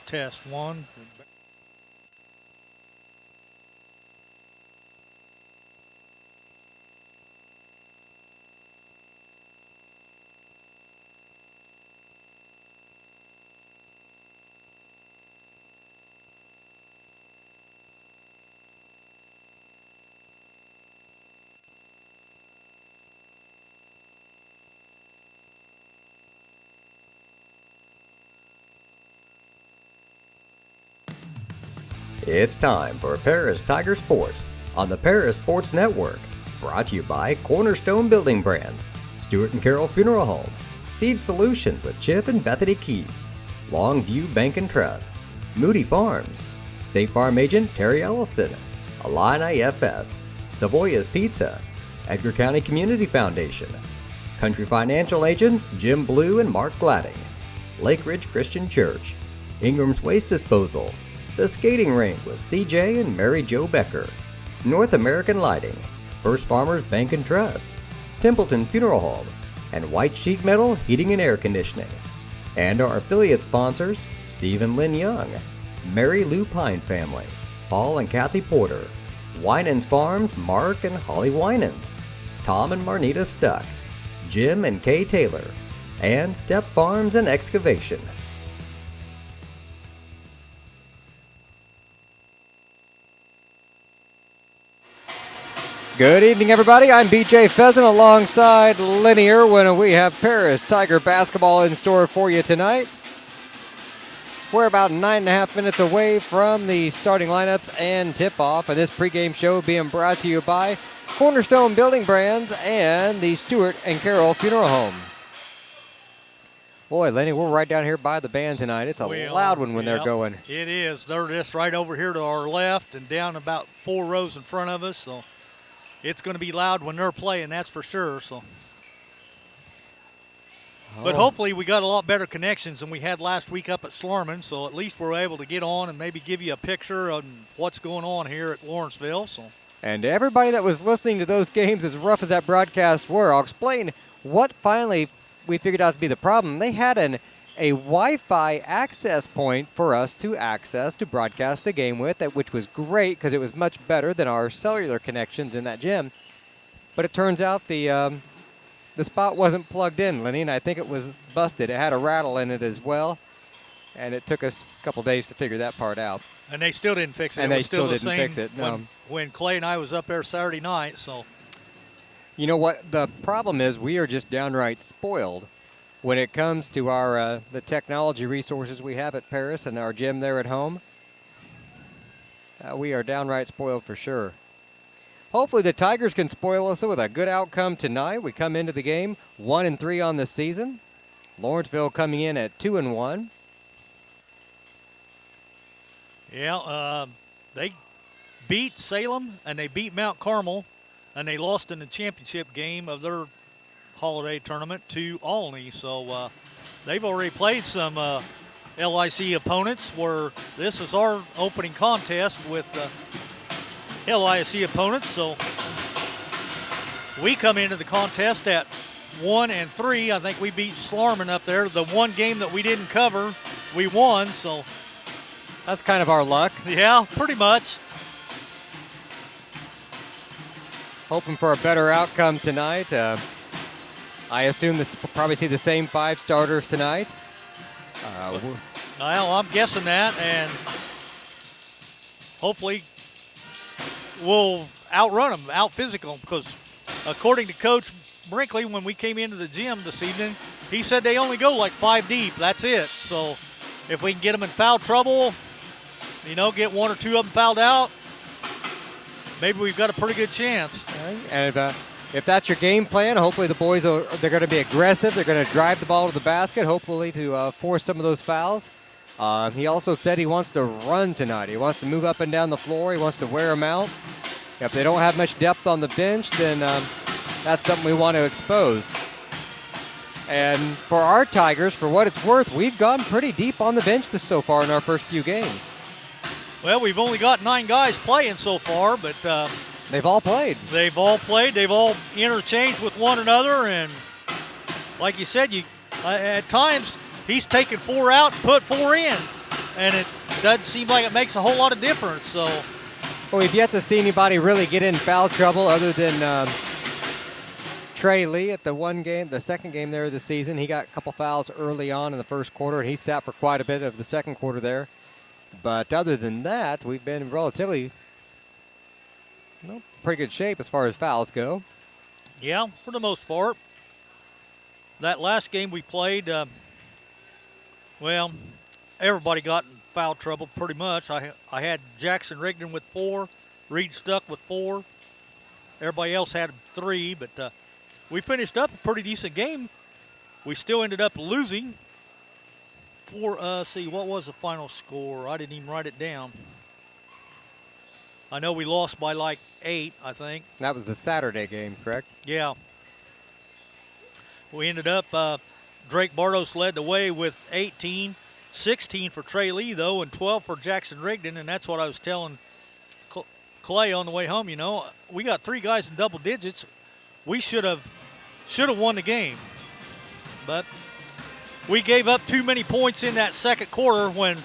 Test one. It's time for Paris Tiger Sports on the Paris Sports Network. Brought to you by Cornerstone Building Brands, Stewart & Carroll Funeral Home, Seed Solutions with Chip and Bethany Keys, Longview Bank and Trust, Moody Farms, State Farm Agent Terry Elliston, Illini FS, Savoya's Pizza, Edgar County Community Foundation, Country Financial Agents Jim Blue and Mark Gladding, Lake Ridge Christian Church, Ingram's Waste Disposal, The Skating Rink with CJ and Mary Jo Becker, North American Lighting, First Farmers Bank and Trust, Templeton Funeral Home, and White Sheet Metal Heating and Air Conditioning. And our affiliate sponsors, Steve and Lynn Young, Mary Lou Pine Family, Paul and Kathy Porter, Winans Farms Mark and Holly Winans, Tom and Marnita Stuck, Jim and Kay Taylor, and Step Farms and Excavation. Good evening, everybody. I'm BJ Pheasant alongside Linear when we have Paris Tiger basketball in store for you tonight. We're about 9.5 minutes away from the starting lineups and tip-off of this pregame show being brought to you by Cornerstone Building Brands and the Stewart & Carroll Funeral Home. Boy, Lenny, we're right down here by the band tonight. It's a loud one when they're going. It is. They're just right over here to our left and down about 4 rows in front of us, so it's going to be loud when they're playing, that's for sure. So, but hopefully we got a lot better connections than we had last week up at Slorman, so at least we're able to get on and maybe give you a picture of what's going on here at Lawrenceville. So, and everybody that was listening to those games, as rough as that broadcast were, I'll explain what finally we figured out to be the problem. They had a Wi-Fi access point for us to access to broadcast a game with, which was great because it was much better than our cellular connections in that gym. But it turns out the spot wasn't plugged in, Lenny, and I think it was busted. It had a rattle in it as well, and it took us a couple days to figure that part out. And they still didn't fix it. And it they was still the didn't fix it. No. When Clay and I was up there Saturday night. So, you know what the problem is? We are just downright spoiled when it comes to our the technology resources we have at Paris and our gym there at home. We are downright spoiled for sure. Hopefully the Tigers can spoil us with a good outcome tonight. We come into the game 1-3 on the season. Lawrenceville coming in at 2-1. Yeah, they beat Salem and they beat Mount Carmel, and they lost in the championship game of their holiday tournament to Olney. So they've already played some LIC opponents, where this is our opening contest with LIC opponents. So we come into the contest at 1-3. I think we beat Slarman up there. The one game that we didn't cover, we won. So that's kind of our luck. Yeah, pretty much. Hoping for a better outcome tonight. I assume we'll probably see the same 5 starters tonight. Well, I'm guessing that, and hopefully we'll outrun them, out-physical them, because according to Coach Brinkley, when we came into the gym this evening, he said they only go like 5 deep. That's it. So if we can get them in foul trouble, get 1 or 2 of them fouled out, maybe we've got a pretty good chance. And if that's your game plan, hopefully the boys they're going to be aggressive. They're going to drive the ball to the basket, hopefully to force some of those fouls. He also said he wants to run tonight. He wants to move up and down the floor. He wants to wear them out. If they don't have much depth on the bench, then that's something we want to expose. And for our Tigers, for what it's worth, we've gone pretty deep on the bench so far in our first few games. Well, we've only got 9 guys playing so far, but they've all played. They've all played. They've all interchanged with one another, and like you said, at times he's taken 4 out and put 4 in, and it doesn't seem like it makes a whole lot of difference. So, well, we've yet to see anybody really get in foul trouble other than Trey Lee at the second game there of the season. He got a couple fouls early on in the first quarter, and he sat for quite a bit of the second quarter there. But other than that, we've been relatively pretty good shape as far as fouls go. yeah, for the most part. That last game we played, well, everybody got in foul trouble pretty much. I had Jackson Rigdon with 4, Reed Stuck with 4. Everybody else had 3, but we finished up a pretty decent game. We still ended up losing. What was the final score? I didn't even write it down. I know we lost by like 8, I think. That was the Saturday game, correct? Yeah. We ended up, Drake Bartos led the way with 18, 16 for Trey Lee, though, and 12 for Jackson Rigdon, and that's what I was telling Clay on the way home. You know, we got 3 guys in double digits. We should have won the game. But we gave up too many points in that second quarter when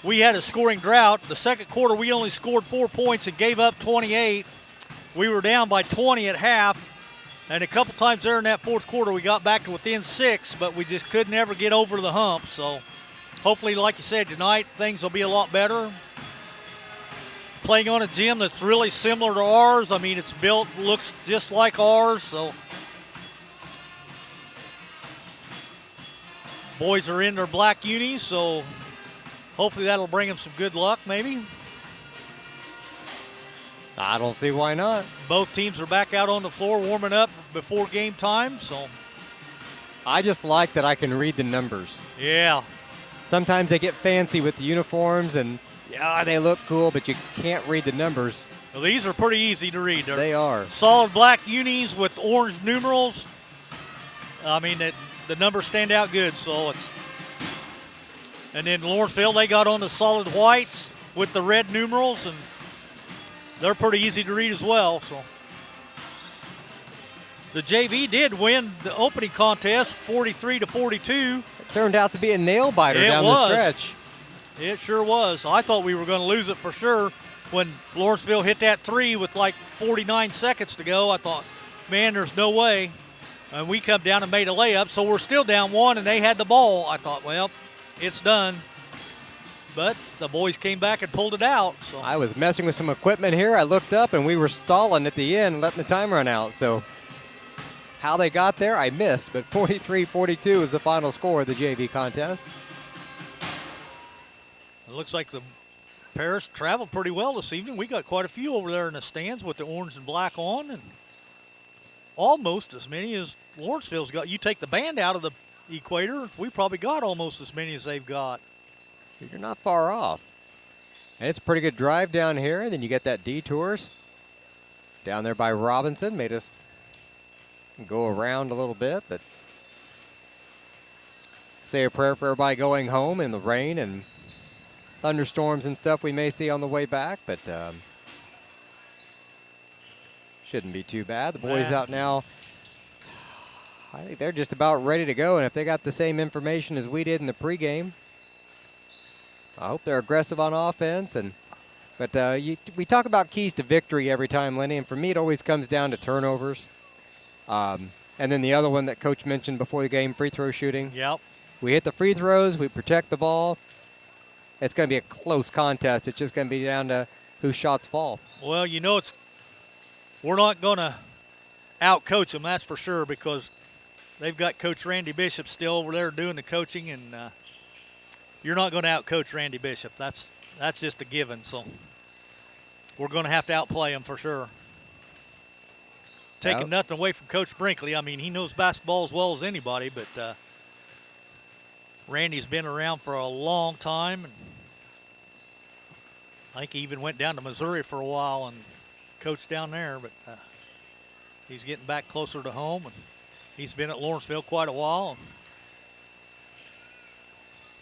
we had a scoring drought. The second quarter, we only scored 4 points and gave up 28. We were down by 20 at half. And a couple times there in that fourth quarter, we got back to within 6, but we just could never get over the hump. So hopefully, like you said, tonight things will be a lot better. Playing on a gym that's really similar to ours. I mean, it's built, looks just like ours. So boys are in their black unis, so hopefully that'll bring them some good luck maybe. I don't see why not. Both teams are back out on the floor warming up before game time, so. I just like that I can read the numbers. Yeah. Sometimes they get fancy with the uniforms and, yeah, they look cool, but you can't read the numbers. Well, these are pretty easy to read. They are. Solid black unis with orange numerals. I mean, the numbers stand out good, so it's. And then Lawrenceville, they got on the solid whites with the red numerals, and they're pretty easy to read as well. So the JV did win the opening contest 43-42. It turned out to be a nail biter down the stretch. It sure was. I thought we were going to lose it for sure when Lawrenceville hit that 3 with like 49 seconds to go. I thought, man, there's no way. And we come down and made a layup, so we're still down 1, and they had the ball. I thought, well, it's done. But the boys came back and pulled it out. So I was messing with some equipment here. I looked up, and we were stalling at the end, letting the time run out. So how they got there, I missed. But 43-42 is the final score of the JV contest. It looks like the Paris traveled pretty well this evening. We got quite a few over there in the stands with the orange and black on, and almost as many as Lawrenceville's got. You take the band out of the equator, we probably got almost as many as they've got. You're not far off. And it's a pretty good drive down here, and then you get that detours down there by Robinson. Made us go around a little bit, but say a prayer for everybody going home in the rain and thunderstorms and stuff we may see on the way back, but shouldn't be too bad. The boys out now, I think they're just about ready to go, and if they got the same information as we did in the pregame, I hope they're aggressive on offense. But we talk about keys to victory every time, Lenny, and for me it always comes down to turnovers. And then the other one that Coach mentioned before the game, free throw shooting. Yep. We hit the free throws, we protect the ball. It's going to be a close contest. It's just going to be down to whose shots fall. Well, you know, we're not going to out-coach them, that's for sure, because they've got Coach Randy Bishop still over there doing the coaching, and you're not going to out-coach Randy Bishop. That's just a given, so we're going to have to outplay him for sure. Taking nothing away from Coach Brinkley. I mean, he knows basketball as well as anybody, but Randy's been around for a long time, and I think he even went down to Missouri for a while and coached down there, but he's getting back closer to home, and he's been at Lawrenceville quite a while.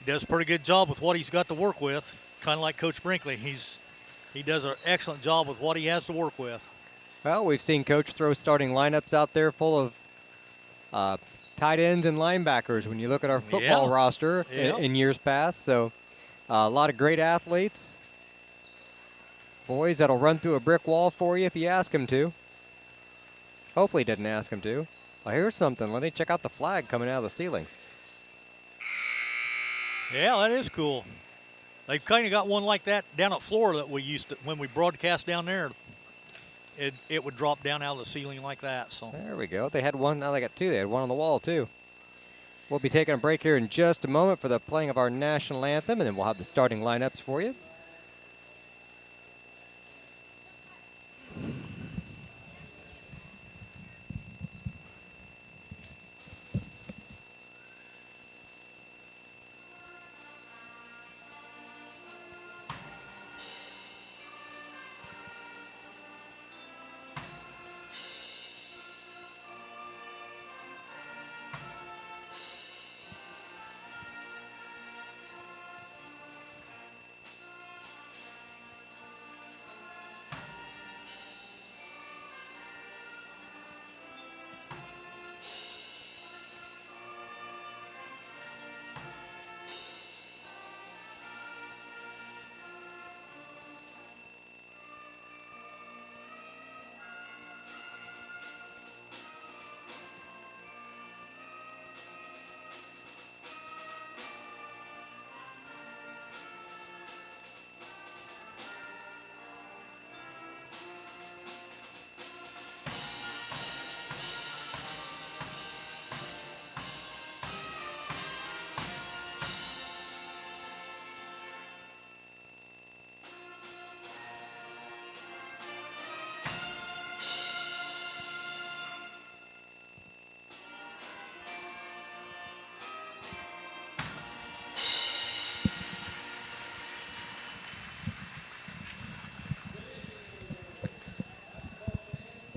He does a pretty good job with what he's got to work with, kind of like Coach Brinkley. He does an excellent job with what he has to work with. Well, we've seen Coach throw starting lineups out there full of tight ends and linebackers when you look at our football roster in years past. So A lot of great athletes. Boys that'll run through a brick wall for you if you ask them to. Hopefully didn't ask them to. Well, here's something. Let me check out the flag coming out of the ceiling. Yeah, that is cool. They've kind of got one like that down at Florida that we used to, when we broadcast down there, it would drop down out of the ceiling like that. So there we go. They had one, now they got two. They had one on the wall too. We'll be taking a break here in just a moment for the playing of our national anthem, and then we'll have the starting lineups for you.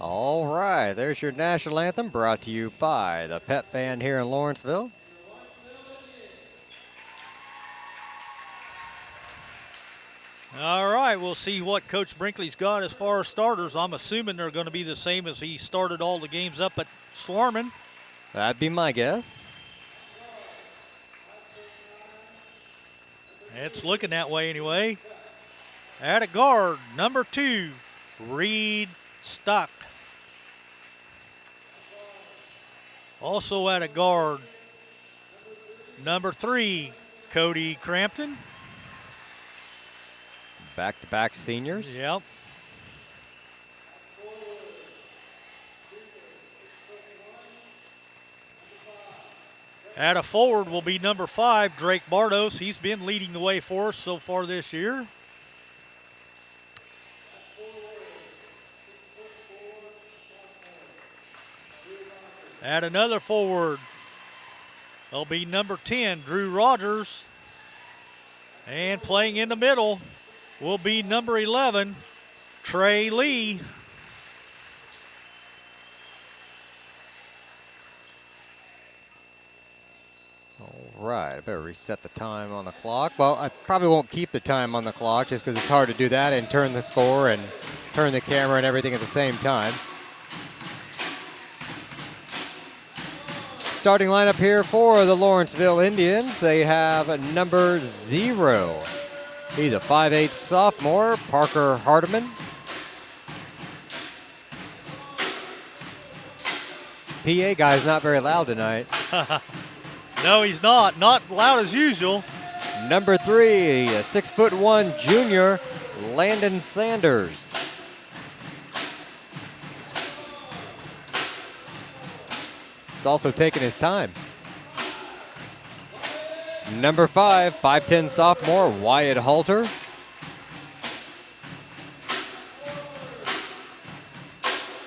All right, there's your national anthem brought to you by the Pep Band here in Lawrenceville. all right, we'll see what Coach Brinkley's got as far as starters. I'm assuming they're going to be the same as he started all the games up at Swarman. That'd be my guess. It's looking that way anyway. At a guard, number 2, Reed Stock. Also at a guard, number 3, Cody Crampton. Back-to-back seniors. Yep. At a forward will be number 5, Drake Bardos. He's been leading the way for us so far this year. At another forward, there'll be number 10, Drew Rogers. And playing in the middle will be number 11, Trey Lee. All right, I better reset the time on the clock. Well, I probably won't keep the time on the clock just because it's hard to do that and turn the score and turn the camera and everything at the same time. Starting lineup here for the Lawrenceville Indians. They have number 0. He's a 5'8" sophomore, Parker Hardiman. PA guy's not very loud tonight. No, he's not. Not loud as usual. Number 3, a 6'1" junior, Landon Sanders. He's also taking his time. Number 5, 5'10" sophomore, Wyatt Halter.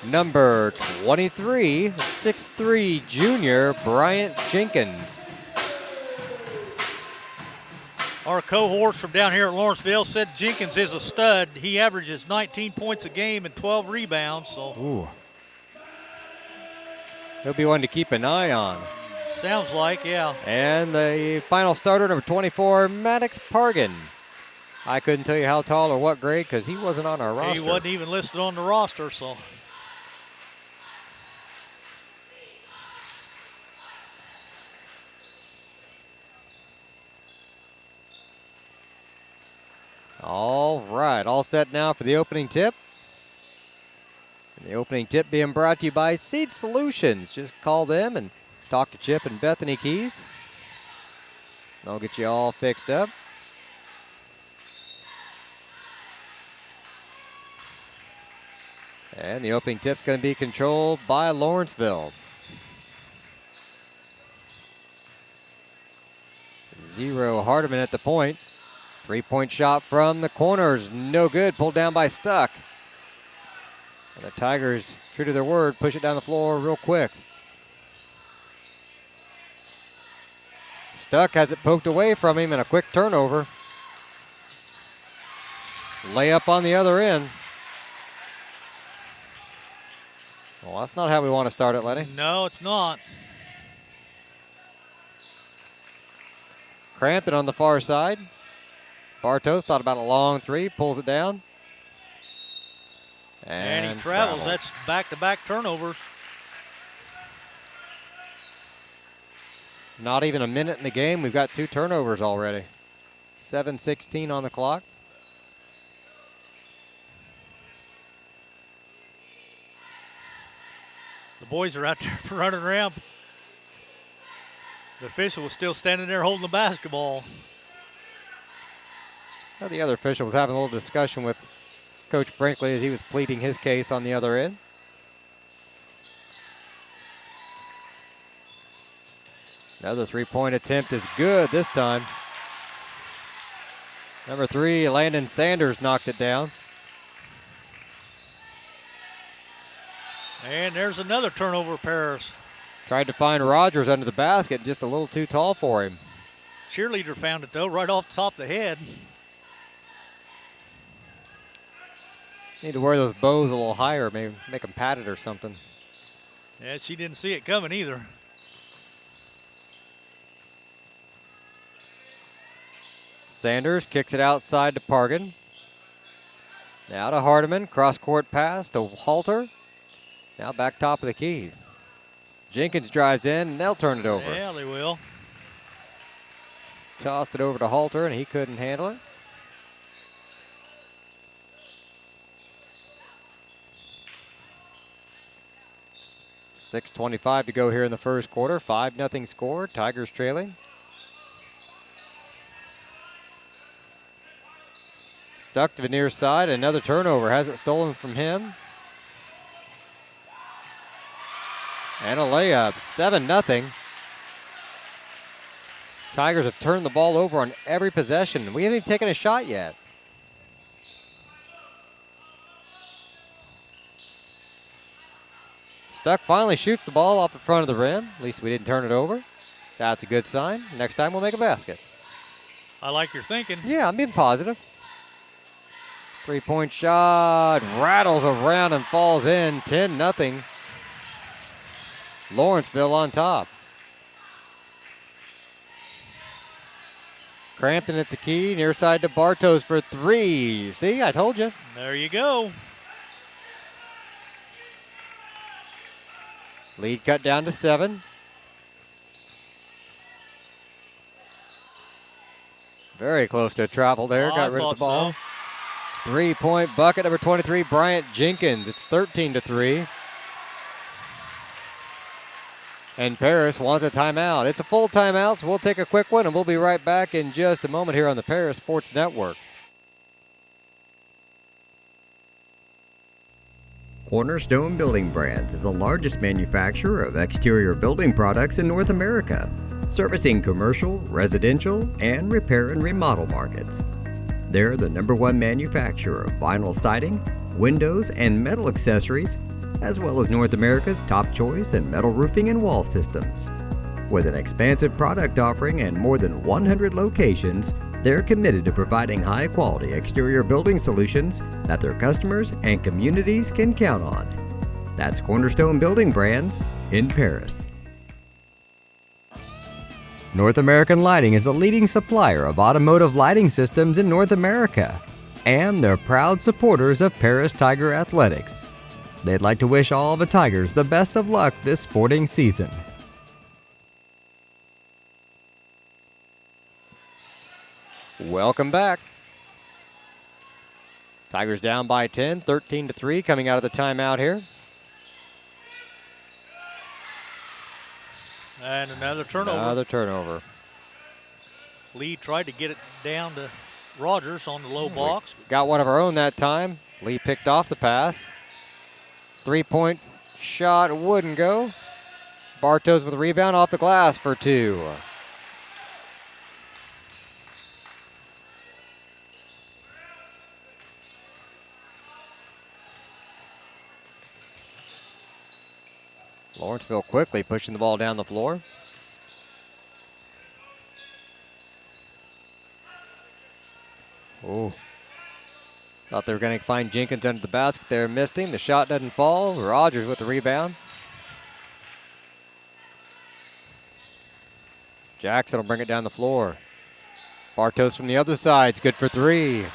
Number 23, 6'3" junior, Bryant Jenkins. Our cohorts from down here at Lawrenceville said Jenkins is a stud. He averages 19 points a game and 12 rebounds. So Ooh. He'll be one to keep an eye on. sounds like, yeah. And the final starter, number 24, Maddox Pargan. I couldn't tell you how tall or what grade because he wasn't on our roster. He wasn't even listed on the roster, so. All right, all set now for the opening tip. And the opening tip being brought to you by Seed Solutions. Just call them and talk to Chip and Bethany Keys. They'll get you all fixed up. And the opening tip's going to be controlled by Lawrenceville. 0 Hardeman at the point. 3-point shot from the corners, no good, pulled down by Stuck. And the Tigers, true to their word, push it down the floor real quick. Stuck has it poked away from him and a quick turnover. Layup on the other end. Well, that's not how we want to start it, Lenny. No, it's not. Crampton on the far side. Bartos thought about a long three, pulls it down. And he travels. That's back-to-back turnovers. Not even a minute in the game. We've got 2 turnovers already. 7:16 on the clock. The boys are out there running around. The official was still standing there holding the basketball. Well, the other official was having a little discussion with Coach Brinkley as he was pleading his case on the other end. Another 3-point attempt is good this time. Number 3, Landon Sanders knocked it down. And there's another turnover, Paris. Tried to find Rogers under the basket, just a little too tall for him. Cheerleader found it, though, right off the top of the head. Need to wear those bows a little higher, maybe make them padded or something. Yeah, she didn't see it coming either. Sanders kicks it outside to Pargan. Now to Hardeman, cross-court pass to Halter. Now back top of the key. Jenkins drives in, and they'll turn it over. Yeah, they will. Tossed it over to Halter, and he couldn't handle it. .6:25 to go here in the first quarter. 5-0 score. Tigers trailing. Stuck to the near side. Another turnover. Has it stolen from him. And a layup. 7-0. Tigers have turned the ball over on every possession. We haven't even taken a shot yet. Stuck finally shoots the ball off the front of the rim. At least we didn't turn it over. That's a good sign. Next time we'll make a basket. I like your thinking. Yeah, I'm being positive. 3-point shot. Rattles around and falls in. 10-0. Lawrenceville on top. Crampton at the key. Near side to Bartos for 3. See, I told you. There you go. Lead cut down to 7. Very close to a travel there. Got rid of the ball. So. 3-point bucket, number 23, Bryant Jenkins. It's 13-3. And Paris wants a timeout. It's a full timeout, so we'll take a quick one, and we'll be right back in just a moment here on the Paris Sports Network. Cornerstone Building Brands is the largest manufacturer of exterior building products in North America, servicing commercial, residential, and repair and remodel markets. They're the #1 manufacturer of vinyl siding, windows, and metal accessories, as well as North America's top choice in metal roofing and wall systems. With an expansive product offering and more than 100 locations, they're committed to providing high-quality exterior building solutions that their customers and communities can count on. That's Cornerstone Building Brands in Paris. North American Lighting is a leading supplier of automotive lighting systems in North America, and they're proud supporters of Paris Tiger Athletics. They'd like to wish all the Tigers the best of luck this sporting season. Welcome back. Tigers down by 10, 13-3 coming out of the timeout here. And another turnover. Another turnover. Lee tried to get it down to Rogers on the low box. Got one of our own that time. Lee picked off the pass. 3-point shot wouldn't go. Bartos with a rebound off the glass for 2. Lawrenceville quickly pushing the ball down the floor. Oh. Thought they were going to find Jenkins under the basket there. Missed him. The shot doesn't fall. Rogers with the rebound. Jackson will bring it down the floor. Bartos from the other side. It's good for 3.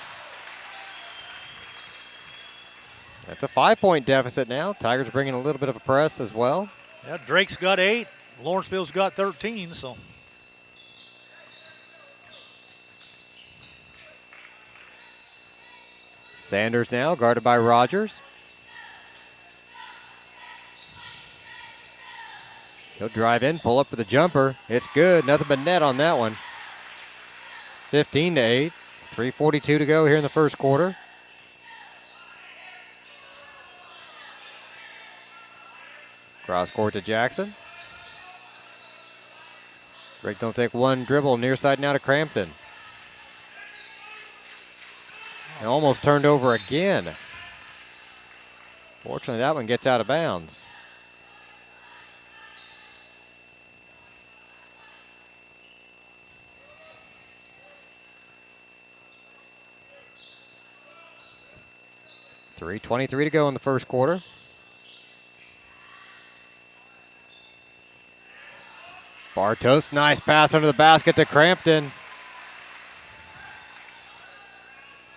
That's a 5-point deficit now. Tigers bringing a little bit of a press as well. Yeah, Drake's got 8. Lawrenceville's got 13, so. Sanders now guarded by Rogers. He'll drive in, pull up for the jumper. It's good. Nothing but net on that one. 15-8. 3:42 to go here in the first quarter. Cross court to Jackson. Drake don't take one dribble. Near side now to Crampton. And almost turned over again. Fortunately, that one gets out of bounds. .323 to go in the first quarter. Bartos, nice pass under the basket to Crampton.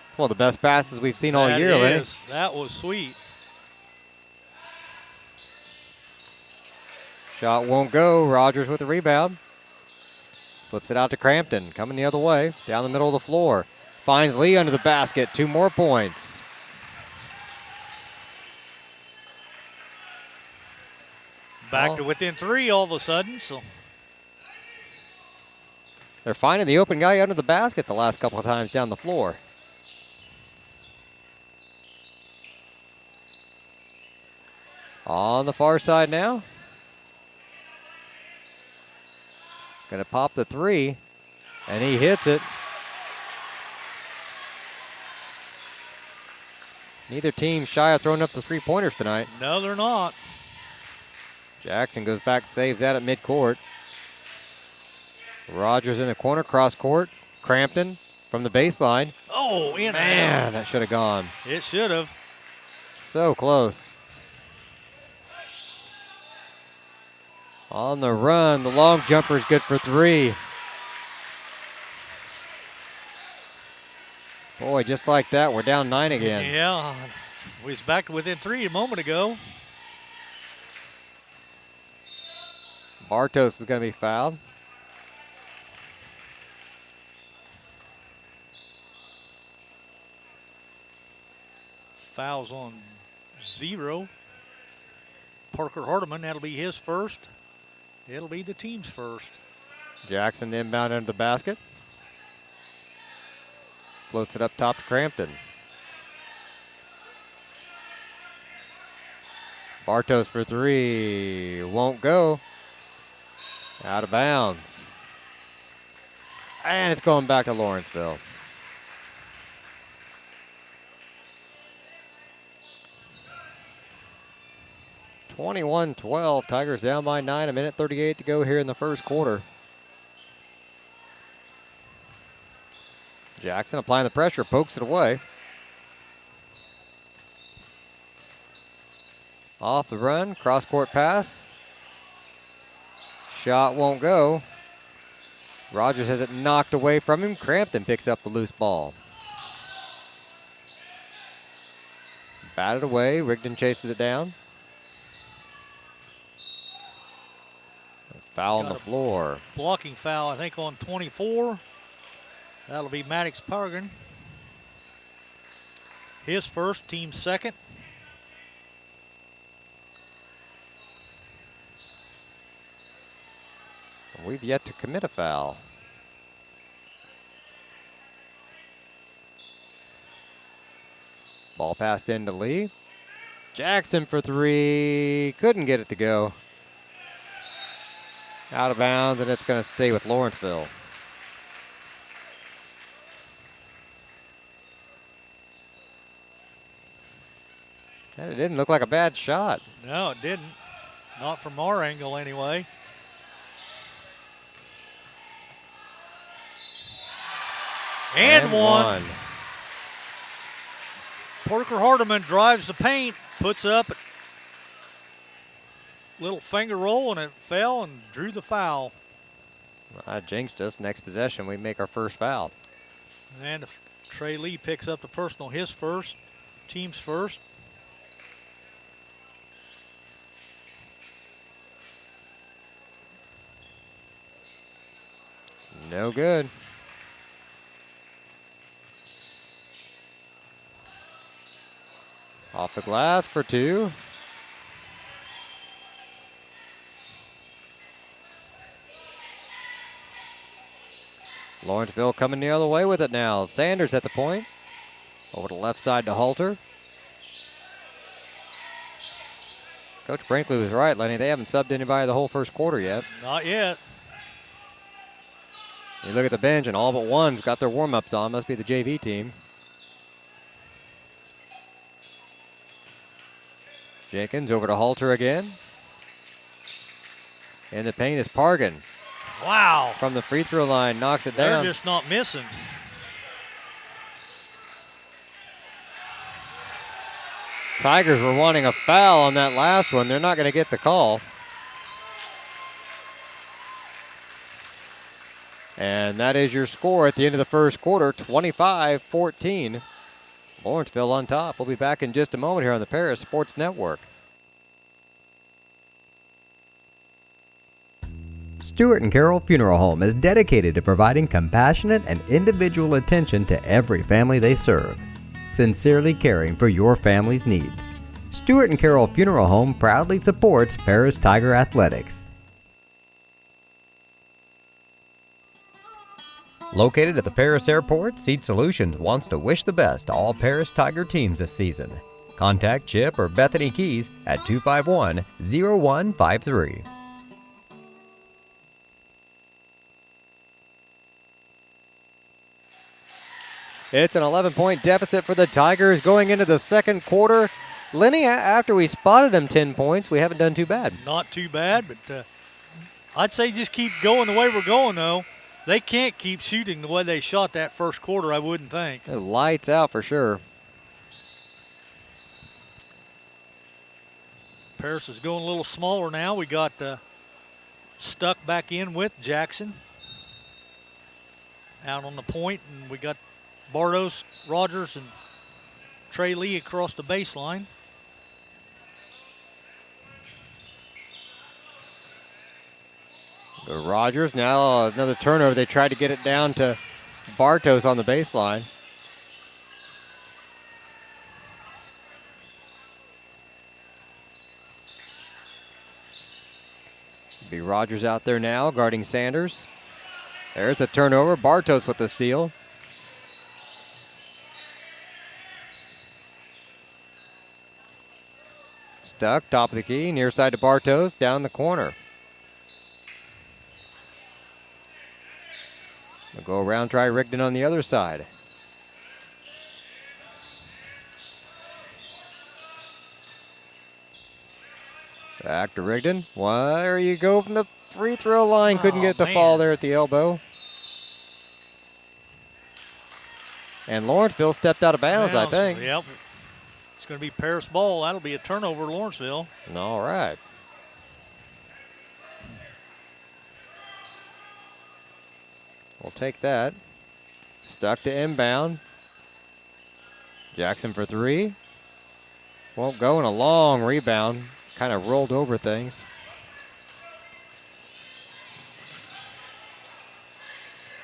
It's one of the best passes we've seen all year, Lenny. That was sweet. Shot won't go. Rogers with the rebound. Flips it out to Crampton. Coming the other way. Down the middle of the floor. Finds Lee under the basket. 2 more points. Back to within 3 all of a sudden. So they're finding the open guy under the basket the last couple of times down the floor. On the far side now. Gonna pop the 3, and he hits it. Neither team shy of throwing up the 3-pointers tonight. no, they're not. Jackson goes back, saves that at midcourt. Rogers in the corner, cross court. Crampton from the baseline. Oh, in Man, that should have gone. It should have. So close. On the run, the long jumper is good for 3. Boy, just like that, we're down 9 again. Yeah, we was back to within 3 a moment ago. Bartos is going to be fouled. Fouls on 0. Parker Hardiman, that'll be his first. It'll be the team's first. Jackson inbound under the basket. Floats it up top to Crampton. Bartos for 3. Won't go. Out of bounds. And it's going back to Lawrenceville. (21-12). Tigers down by 9. 1:38 to go here in the first quarter. Jackson applying the pressure, pokes it away. Off the run, cross-court pass. Shot won't go. Rogers has it knocked away from him. Crampton picks up the loose ball. Batted away, Rigdon chases it down. Foul on the floor. Blocking foul, I think, on 24. That'll be Maddox Pargan. his first, team second. We've yet to commit a foul. Ball passed into Lee. Jackson for three. Couldn't get it to go. Out of bounds, and it's going to stay with Lawrenceville. And it didn't look like a bad shot. No, it didn't. Not from our angle, anyway. And one. Parker Hardeman drives the paint, puts up a little finger roll, and it fell and drew the foul. Well, that jinxed us. Next possession, we make our first foul. And if Trey Lee picks up the personal, his first, team's first. No good. Off the glass for two. Lawrenceville coming the other way with it now. Sanders at the point. Over to the left side to Halter. Coach Brinkley was right, Lenny. They haven't subbed anybody the whole first quarter yet. Not yet. You look at the bench, and all but one's got their warm-ups on. Must be the JV team. Jenkins over to Halter again. And the paint is Pargan. Wow. From the free throw line, knocks it They're down. just not missing. Tigers were wanting a foul on that last one. They're not going to get the call. And that is your score at the end of the first quarter, 25-14. Lawrenceville on top. We'll be back in just a moment here on the Paris Sports Network. Stewart and Carroll Funeral Home is dedicated to providing compassionate and individual attention to every family they serve, sincerely caring for your family's needs. Stewart and Carroll Funeral Home proudly supports Paris Tiger Athletics. Located at the Paris Airport, Seed Solutions wants to wish the best to all Paris Tiger teams this season. Contact Chip or Bethany Keys at 251-0153. It's an 11-point deficit for the Tigers going into the second quarter. Lenny, after we spotted them 10 points, we haven't done too bad. Not too bad, but I'd say just keep going the way we're going, though. They can't keep shooting the way they shot that first quarter, I wouldn't think. It lights out for sure. Paris is going a little smaller now. We got Stuck back in with Jackson out on the point, and we got Bardos, Rogers, and Trey Lee across the baseline. Rogers, now another turnover. They tried to get it down to Bartos on the baseline. Be Rogers out there now guarding Sanders. There's a turnover. Bartos with the steal. Stuck, top of the key, near side to Bartos, down the corner. We'll go around, try Rigdon on the other side. Back to Rigdon. There you go from the free throw line. Couldn't get the fall there at the elbow. And Lawrenceville stepped out of bounds, I think. Yep. It's going to be Paris ball. That'll be a turnover, Lawrenceville. All right. We'll take that. Stuck to inbound. Jackson for three. Won't go, in a long rebound. Kind of rolled over things.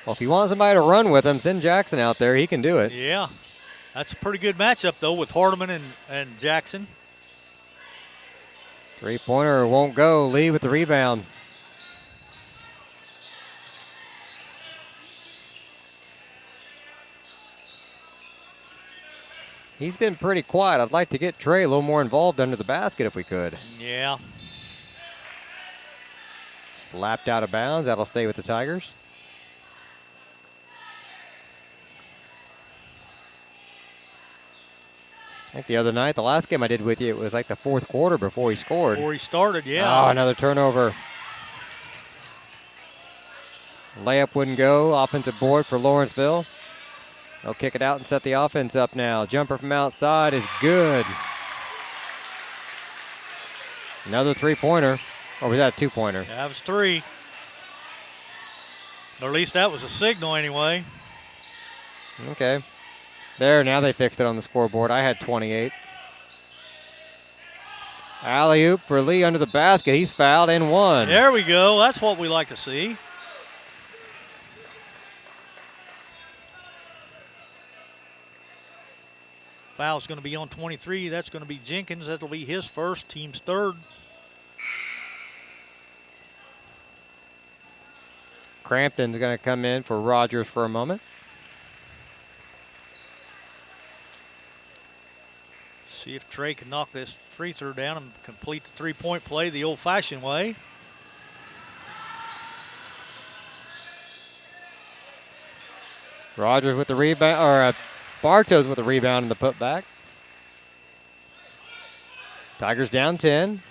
Well, if you want somebody to run with him, send Jackson out there. He can do it. Yeah. That's a pretty good matchup, though, with Hardeman and Jackson. Three-pointer won't go. Lee with the rebound. He's been pretty quiet. I'd like to get Trey a little more involved under the basket if we could. Yeah. Slapped out of bounds. That'll stay with the Tigers. I think the other night, the last game I did with you, it was like the fourth quarter before he scored. Before he started, yeah. Oh, another turnover. Layup wouldn't go. Offensive board for Lawrenceville. They'll kick it out and set the offense up now. Jumper from outside is good. Another three-pointer. Or was that a two-pointer? That was three. Or at least that was a signal anyway. Okay. There, now they fixed it on the scoreboard. I had 28. Alley-oop for Lee under the basket. He's fouled and one. There we go. That's what we like to see. Foul's going to be on 23. That's going to be Jenkins. That'll be his first, team's third. Crampton's going to come in for Rogers for a moment. See if Trey can knock this free throw down and complete the three-point play the old-fashioned way. Rogers with the rebound, or Bartos with the rebound and the putback. Tigers down 10.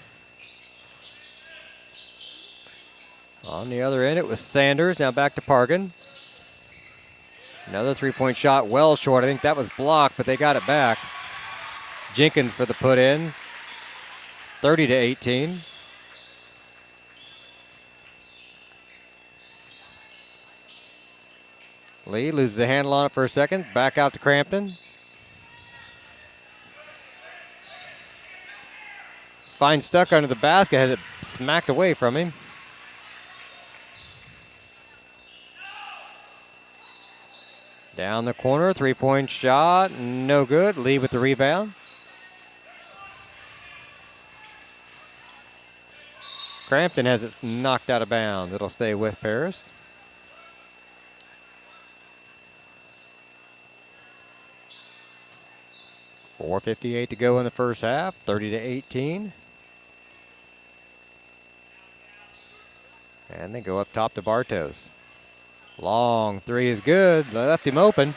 On the other end, it was Sanders. Now back to Pargan. Another three-point shot, well short. I think that was blocked, but they got it back. Jenkins for the put-in. 30-18. Lee loses the handle on it for a second. Back out to Crampton. Fine stuck under the basket. Has it smacked away from him. Down the corner. Three-point shot. No good. Lee with the rebound. Crampton has it knocked out of bounds. It'll stay with Paris. .458 to go in the first half, 30-18. And they go up top to Bartos. Long three is good. They left him open.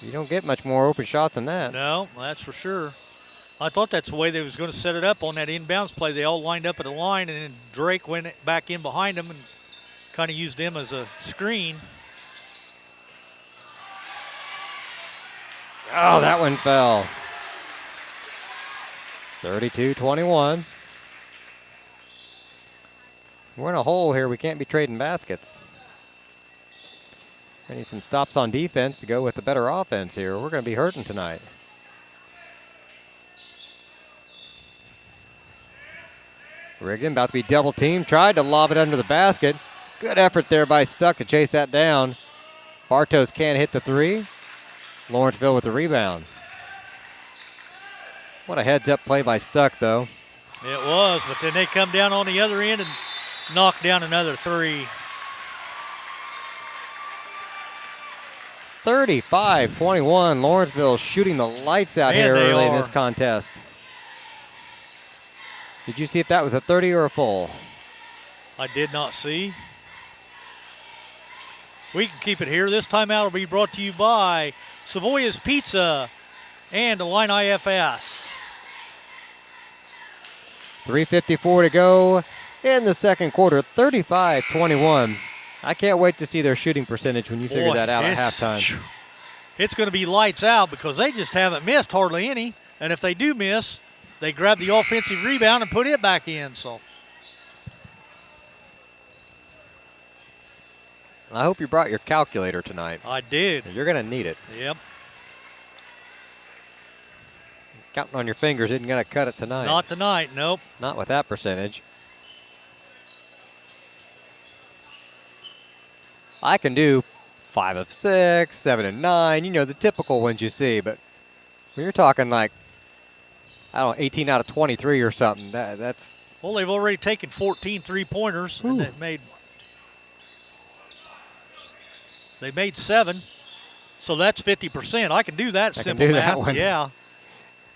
You don't get much more open shots than that. No, that's for sure. I thought that's the way they was going to set it up on that inbounds play. They all lined up at a line, and then Drake went back in behind them and kind of used them as a screen. Oh, that one fell. 32-21. We're in a hole here. We can't be trading baskets. We need some stops on defense to go with the better offense here. We're going to be hurting tonight. Rigdon about to be double teamed. Tried to lob it under the basket. Good effort there by Stuck to chase that down. Bartos can't hit the three. Lawrenceville with the rebound. What a heads-up play by Stuck, though. It was, but then they come down on the other end and knock down another three. 35-21. Lawrenceville shooting the lights out here early in this contest. Did you see if that was a 30 or a full? I did not see. We can keep it here. This timeout will be brought to you by Savoya's Pizza and Illini IFS. 3:54 to go in the second quarter. 35-21. I can't wait to see their shooting percentage when you figure that out at halftime. It's going to be lights out because they just haven't missed hardly any. And if they do miss, they grab the offensive rebound and put it back in. So I hope you brought your calculator tonight. I did. You're going to need it. Yep. Counting on your fingers isn't going to cut it tonight. Not tonight, nope. Not with that percentage. I can do 5 of 6, 7 and 9, you know, the typical ones you see. But when you're talking like, I don't know, 18 out of 23 or something, that's... Well, they've already taken 14 three-pointers, and they made 7, so that's 50%. I can do that I simple can do math. that one. Yeah.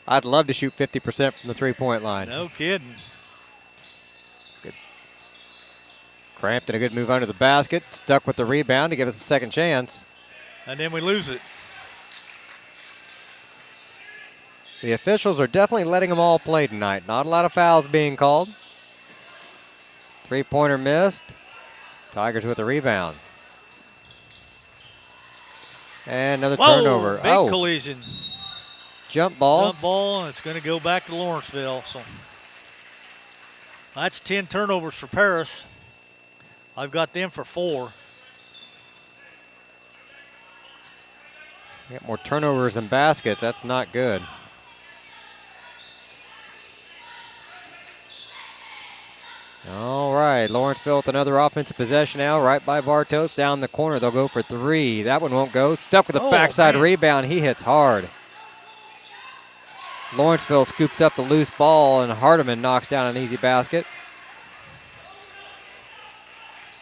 I'd love to shoot 50% from the three-point line. No kidding. Good. Crampton, a good move under the basket. Stuck with the rebound to give us a second chance. And then we lose it. The officials are definitely letting them all play tonight. Not a lot of fouls being called. Three-pointer missed. Tigers with the rebound. And another turnover. Big collision. Jump ball. Jump ball, and it's going to go back to Lawrenceville. So that's 10 turnovers for Paris. I've got them for 4. Got more turnovers than baskets. That's not good. All right, Lawrenceville with another offensive possession now, right by Bartos, down the corner. They'll go for 3. That one won't go. Stuck with a backside rebound. He hits hard. Lawrenceville scoops up the loose ball, and Hardiman knocks down an easy basket.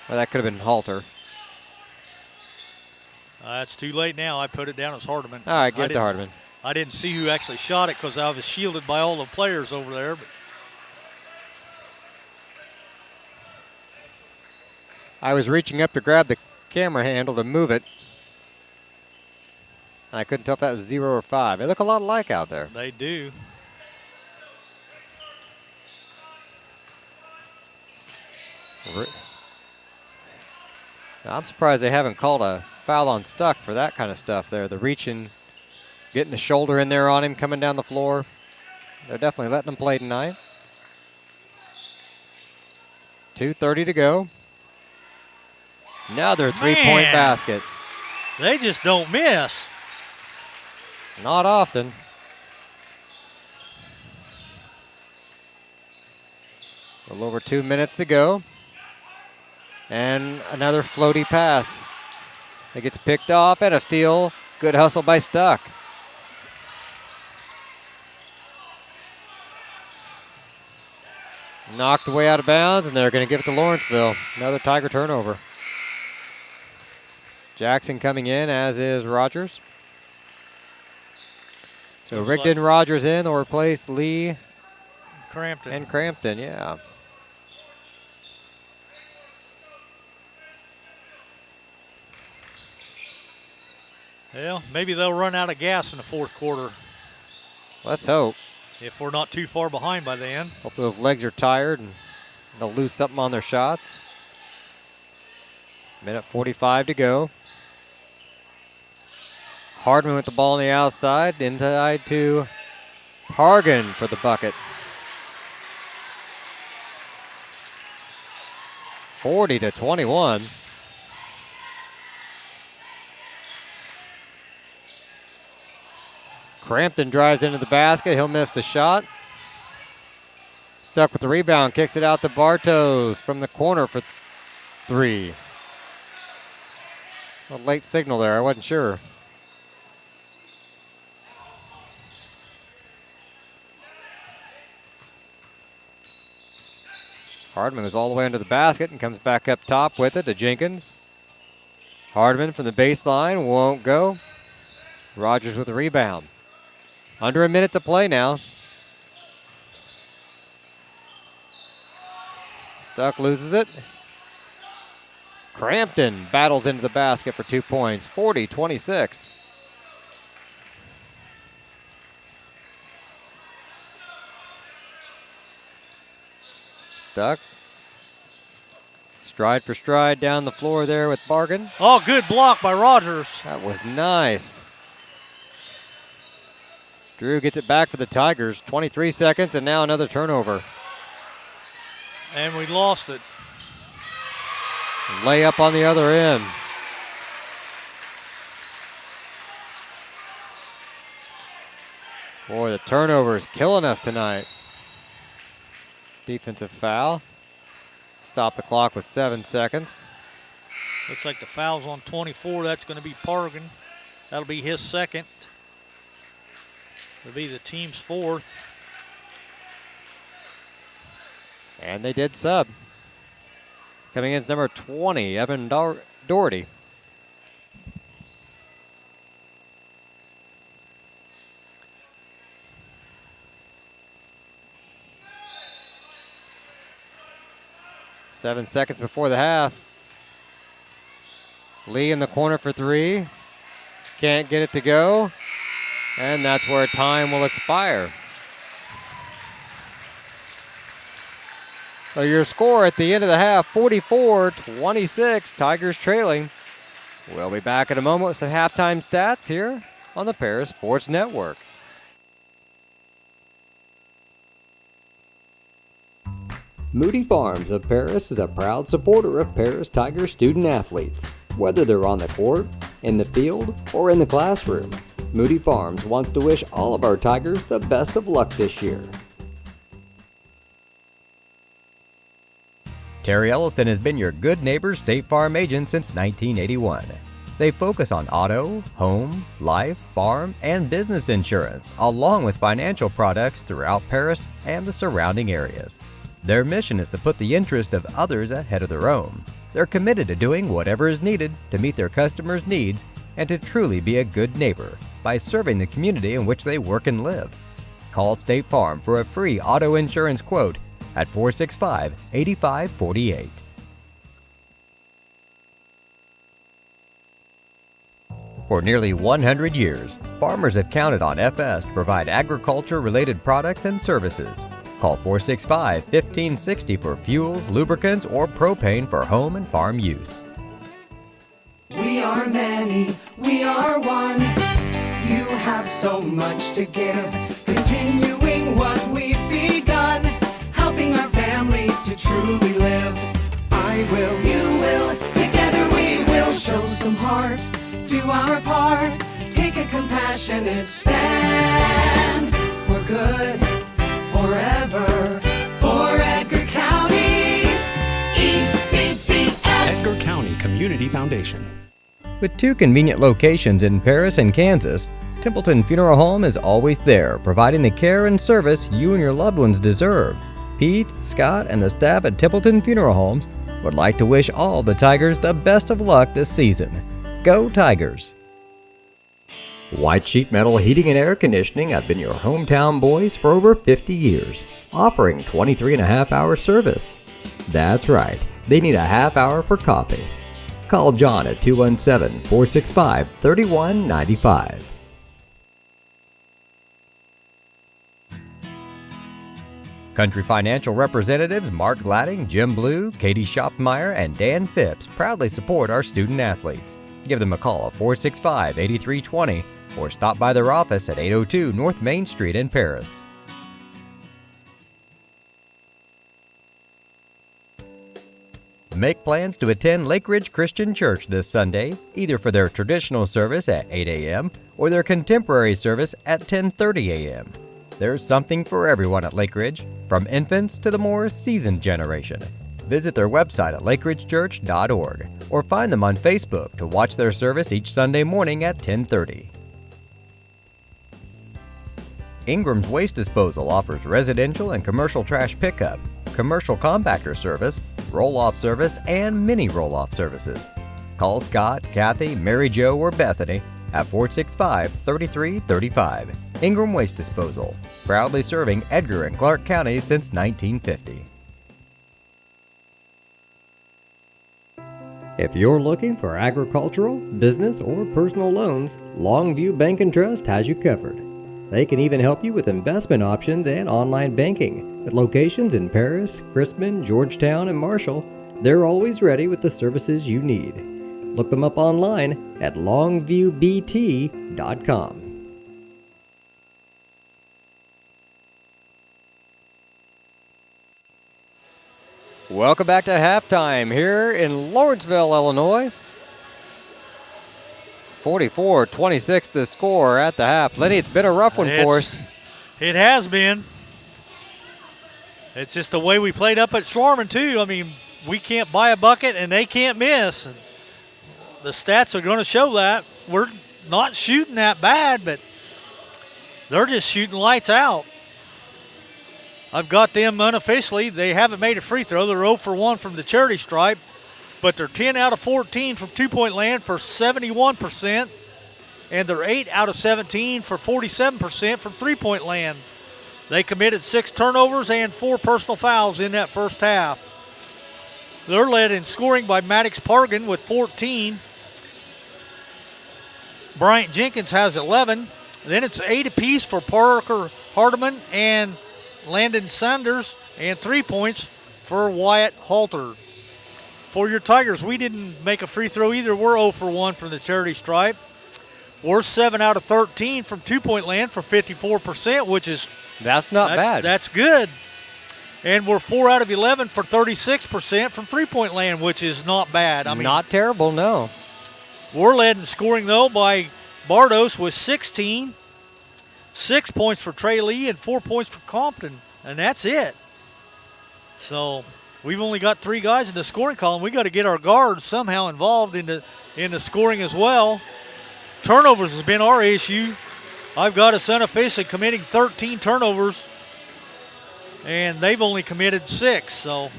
Well, that could have been Halter. It's too late now. I put it down as Hardiman. All right, give it to Hardiman. I didn't see who actually shot it because I was shielded by all the players over there. But I was reaching up to grab the camera handle to move it. And I couldn't tell if that was 0 or 5. They look a lot alike out there. They do. Now, I'm surprised they haven't called a foul on Stuck for that kind of stuff there. The reaching, getting the shoulder in there on him, coming down the floor. They're definitely letting him play tonight. 2:30 to go. Another three-point basket. They just don't miss. Not often. A little over 2 minutes to go. And another floaty pass. It gets picked off and a steal. Good hustle by Stuck. Knocked away out of bounds, and they're going to give it to Lawrenceville. Another Tiger turnover. Jackson coming in, as is Rogers. So Rigdon, Rogers in. They'll replace Lee and Crampton, yeah. Well, maybe they'll run out of gas in the fourth quarter. Let's hope. If we're not too far behind by then. Hope those legs are tired and they'll lose something on their shots. Minute 45 to go. Hardman with the ball on the outside, inside to Hargan for the bucket. 40-21. Crampton drives into the basket. He'll miss the shot. Stuck with the rebound. Kicks it out to Bartos from the corner for 3. A late signal there. I wasn't sure. Hardman goes all the way under the basket and comes back up top with it to Jenkins. Hardman from the baseline won't go. Rogers with the rebound. Under a minute to play now. Stuck loses it. Crampton battles into the basket for 2 points. 40-26. Stuck. Stride for stride down the floor there with Bargan. Oh, good block by Rogers. That was nice. Drew gets it back for the Tigers. 23 seconds and now another turnover. And we lost it. Layup on the other end. Boy, the turnover is killing us tonight. Defensive foul. Stop the clock with 7 seconds. Looks like the foul's on 24. That's going to be Pargan. That'll be his second. It'll be the team's fourth. And they did sub. Coming in is number 20, Evan Doherty. Seven seconds before the half. Lee in the corner for three. Can't get it to go. And that's where time will expire. So your score at the end of the half, 44-26, Tigers trailing. We'll be back in a moment with some halftime stats here on the Paris Sports Network. Moody Farms of Paris is a proud supporter of Paris Tiger student athletes. Whether they're on the court, in the field, or in the classroom, Moody Farms wants to wish all of our Tigers the best of luck this year. Terry Elliston has been your good neighbor State Farm agent since 1981. They focus on auto, home, life, farm, and business insurance, along with financial products throughout Paris and the surrounding areas. Their mission is to put the interest of others ahead of their own. They're committed to doing whatever is needed to meet their customers' needs and to truly be a good neighbor by serving the community in which they work and live. Call State Farm for a free auto insurance quote at 465-8548. For nearly 100 years, farmers have counted on FS to provide agriculture-related products and services. Call 465-1560 for fuels, lubricants, or propane for home and farm use. We are many, we are one. You have so much to give, continuing what we've begun, helping our families to truly live. I will, you will, together we will show some heart, do our part, take a compassionate stand for good, forever, for Edgar County, ECCF. Edgar County Community Foundation. With two convenient locations in Paris and Kansas, Templeton Funeral Home is always there, providing the care and service you and your loved ones deserve. Pete, Scott, and the staff at Templeton Funeral Homes would like to wish all the Tigers the best of luck this season. Go Tigers! White Sheet Metal Heating and Air Conditioning have been your hometown boys for over 50 years, offering 23.5-hour service. That's right, they need a half hour for coffee. Call John at 217-465-3195. Country Financial representatives Mark Gladding, Jim Blue, Katie Schopfmeyer, and Dan Phipps proudly support our student athletes. Give them a call at 465-8320 or stop by their office at 802 North Main Street in Paris. Make plans to attend Lake Ridge Christian Church this Sunday, either for their traditional service at 8 a.m. or their contemporary service at 10:30 a.m. There's something for everyone at Lake Ridge, from infants to the more seasoned generation. Visit their website at lakeridgechurch.org or find them on Facebook to watch their service each Sunday morning at 10:30. Ingram's Waste Disposal offers residential and commercial trash pickup, commercial compactor service, roll-off service, and mini roll-off services. Call Scott, Kathy, Mary Jo, or Bethany at 465-3335. Ingram Waste Disposal, proudly serving Edgar and Clark counties since 1950. If you're looking for agricultural, business, or personal loans, Longview Bank and Trust has you covered. They can even help you with investment options and online banking. With locations in Paris, Crispin, Georgetown, and Marshall, they're always ready with the services you need. Look them up online at longviewbt.com. Welcome back to halftime here in Lawrenceville, Illinois. 44-26 the score at the half. Lenny, it's been a rough one for us. It has been. It's just the way we played up at Schlarman, too. I mean, we can't buy a bucket, and they can't miss. the stats are going to show that. We're not shooting that bad, but they're just shooting lights out. I've got them unofficially. They haven't made a free throw. They're 0 for 1 from the charity stripe, but they're 10 out of 14 from two-point land for 71%, and they're 8 out of 17 for 47% from three-point land. They committed 6 turnovers and 4 personal fouls in that first half. They're led in scoring by Maddox Pargan with 14. Bryant Jenkins has 11. Then it's 8 apiece for Parker Hardiman and Landon Sanders, and 3 points for Wyatt Halter. For your Tigers, we didn't make a free throw either. We're 0 for 1 from the charity stripe. We're 7 out of 13 from two-point land for 54%, which is That's not bad. That's good. And we're 4 out of 11 for 36% from three-point land, which is not bad. I mean, not terrible, no. We're led in scoring, though, by Bardos with 16. 6 points for Trey Lee and 4 points for Compton, and that's it. So we've only got 3 guys in the scoring column. We got to get our guards somehow involved in the scoring as well. Turnovers has been our issue. I've got us unofficially committing 13 turnovers, and they've only committed 6. So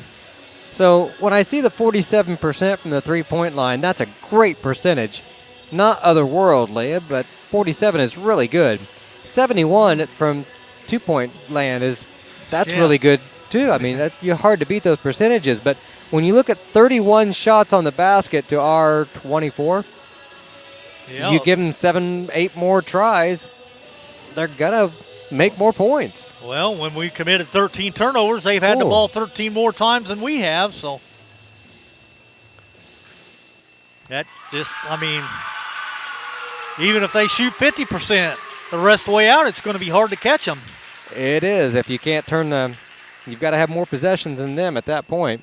when I see the 47% from the three-point line, that's a great percentage. Not otherworldly, but 47 is really good. 71 from two-point land that's really good too. I mean, you're hard to beat those percentages. But when you look at 31 shots on the basket to our 24, you give them 7, 8 more tries, they're gonna make more points. Well, when we committed 13 turnovers, they've had the ball 13 more times than we have. So that just, I mean, even if they shoot 50%. The rest of the way out, it's going to be hard to catch them. It is. If you can't you've got to have more possessions than them at that point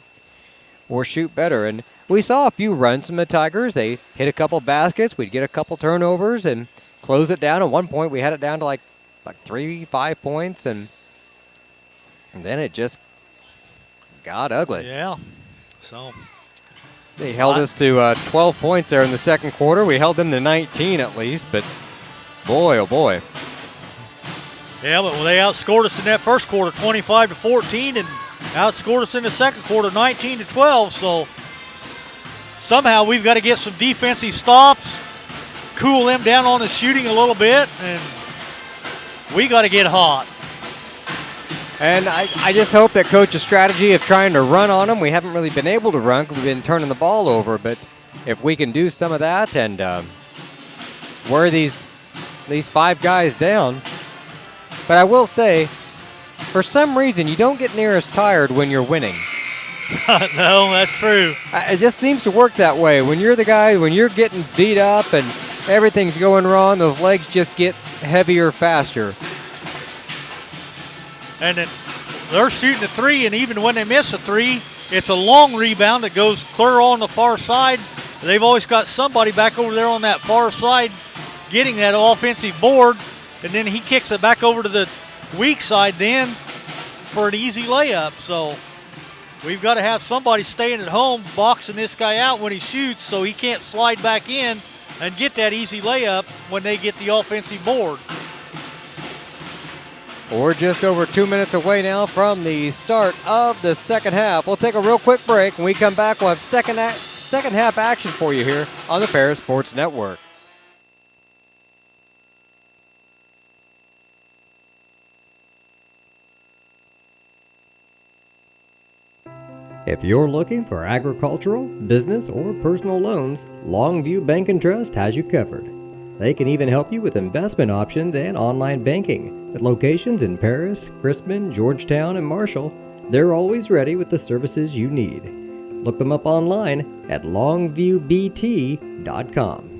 or shoot better. And we saw a few runs from the Tigers. They hit a couple baskets. We'd get a couple turnovers and close it down. At one point, we had it down to like 3-5 points, and then it just got ugly. Yeah. So they held us to 12 points there in the second quarter. We held them to 19 at least, but boy, oh boy. Yeah, but they outscored us in that first quarter 25-14 and outscored us in the second quarter 19-12. So somehow we've got to get some defensive stops, cool them down on the shooting a little bit, and we got to get hot. And I just hope that coach's strategy of trying to run on them, we haven't really been able to run because we've been turning the ball over, but if we can do some of that and wear these 5 guys down. But I will say, for some reason, you don't get near as tired when you're winning. No, that's true. It just seems to work that way. When you're the guy, when you're getting beat up and everything's going wrong, those legs just get heavier faster. And then they're shooting a 3, and even when they miss a 3, it's a long rebound that goes clear on the far side. They've always got somebody back over there on that far side getting that offensive board, and then he kicks it back over to the weak side then for an easy layup. So we've got to have somebody staying at home boxing this guy out when he shoots so he can't slide back in and get that easy layup when they get the offensive board. We're just over 2 minutes away now from the start of the second half. We'll take a real quick break. When we come back, we'll have second half action for you here on the Paris Sports Network. If you're looking for agricultural, business, or personal loans, Longview Bank and Trust has you covered. They can even help you with investment options and online banking. With locations in Paris, Crispin, Georgetown, and Marshall, they're always ready with the services you need. Look them up online at longviewbt.com.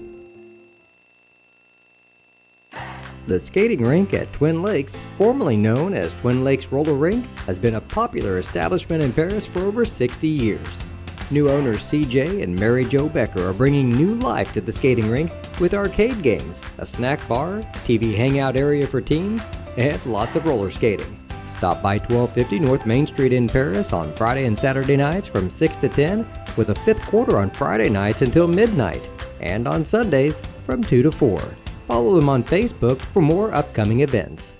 The skating rink at Twin Lakes, formerly known as Twin Lakes Roller Rink, has been a popular establishment in Paris for over 60 years. New owners CJ and Mary Jo Becker are bringing new life to the skating rink with arcade games, a snack bar, TV hangout area for teens, and lots of roller skating. Stop by 1250 North Main Street in Paris on Friday and Saturday nights from 6 to 10, with a fifth quarter on Friday nights until midnight. and on Sundays from 2 to 4. Follow them on Facebook for more upcoming events.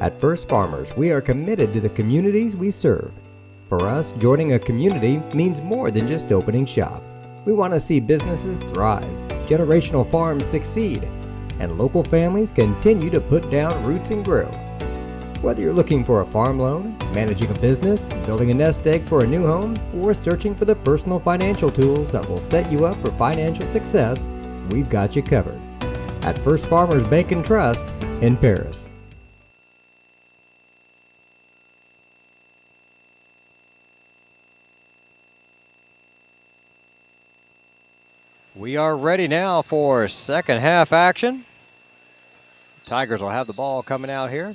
At First Farmers, we are committed to the communities we serve. For us, joining a community means more than just opening shop. We want to see businesses thrive, generational farms succeed, and local families continue to put down roots and grow. Whether you're looking for a farm loan, managing a business, building a nest egg for a new home, or searching for the personal financial tools that will set you up for financial success, we've got you covered. At First Farmers Bank and Trust in Paris. We are ready now for second half action. Tigers will have the ball coming out here.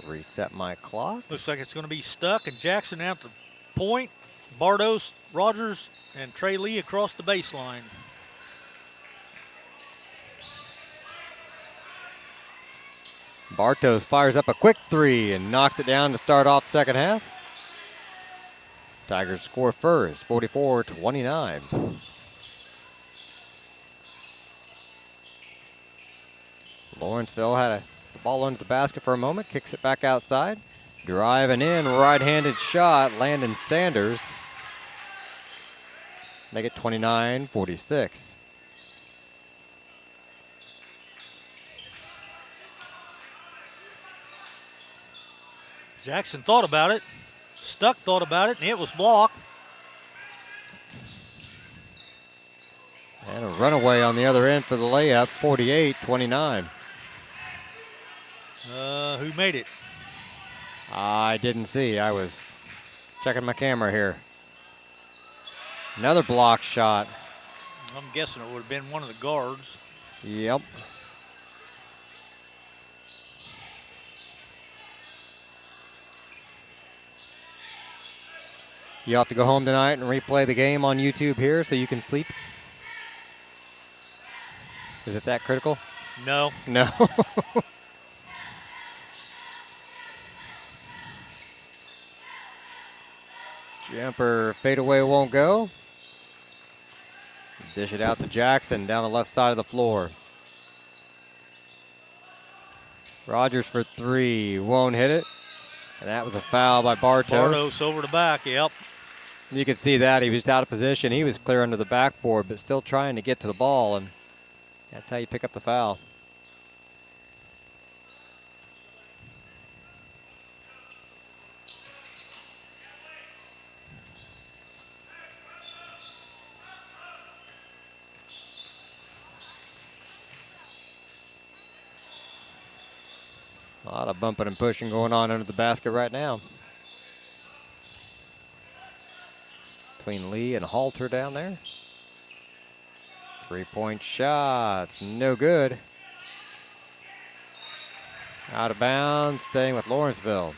Reset my clock. Looks like it's going to be Stuck and Jackson out the point. Bardos, Rogers, and Trey Lee across the baseline. Bartos fires up a quick three and knocks it down to start off second half. Tigers score first, 44-29. Lawrenceville had the ball under the basket for a moment, kicks it back outside. Driving in, right-handed shot, Landon Sanders. Make it 29-46. Jackson thought about it. Stuck thought about it, and it was blocked. And a runaway on the other end for the layup, 48-29. Who made it? I didn't see. I was checking my camera here. Another block shot. I'm guessing it would have been one of the guards. Yep. You have to go home tonight and replay the game on YouTube here so you can sleep. Is it that critical? No. No. Jumper fadeaway won't go. Dish it out to Jackson down the left side of the floor. Rogers for three, won't hit it. And that was a foul by Bartos. Bartos over the back, yep. You can see that he was out of position. He was clear under the backboard, but still trying to get to the ball, and that's how you pick up the foul. A lot of bumping and pushing going on under the basket right now. Between Lee and Halter down there. Three-point shots, no good. Out of bounds, staying with Lawrenceville.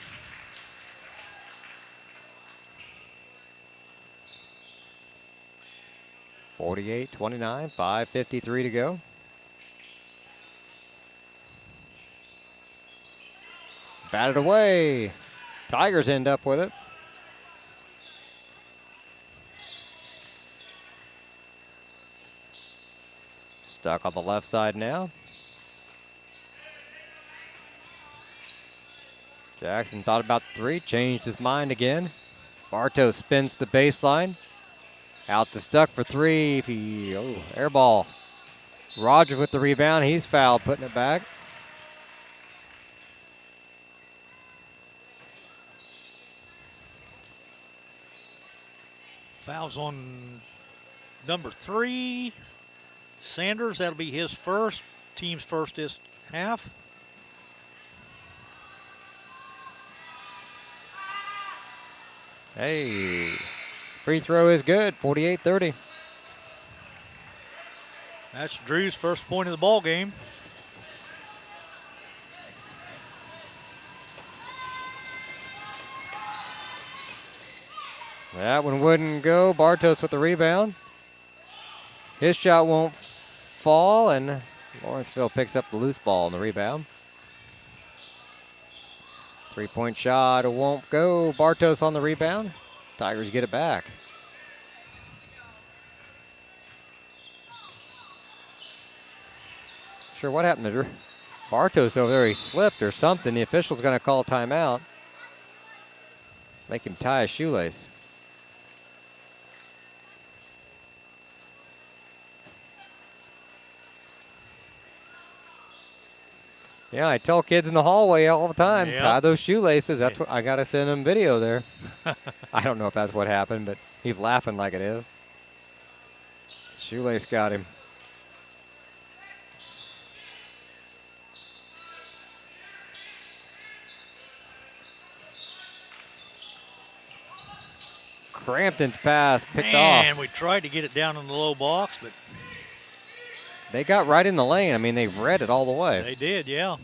(48-29), 5:53 to go. Batted away. Tigers end up with it. Stuck on the left side now. Jackson thought about the three, changed his mind again. Bartos spins the baseline. Out to Stuck for three. Air ball. Rogers with the rebound. He's fouled, putting it back. Fouls on number 3. Sanders, that'll be his first. Team's first this half. Hey, free throw is good, 48-30. That's Drew's first point of the ball game. That one wouldn't go. Bartos with the rebound. His shot won't fall, and Lawrenceville picks up the loose ball on the rebound. Three-point shot won't go. Bartos on the rebound. Tigers get it back. sure what happened to Drew. Bartos over there, he slipped or something. The official's going to call timeout. Make him tie a shoelace. Yeah, I tell kids in the hallway all the time, Yep. tie those shoelaces. That's what I got to send them video there. I don't know if that's what happened, but he's laughing like it is. Shoelace got him. Crampton's pass picked off. And we tried to get it down in the low box, but They got right in the lane. I mean, they read it all the way. they did, yeah.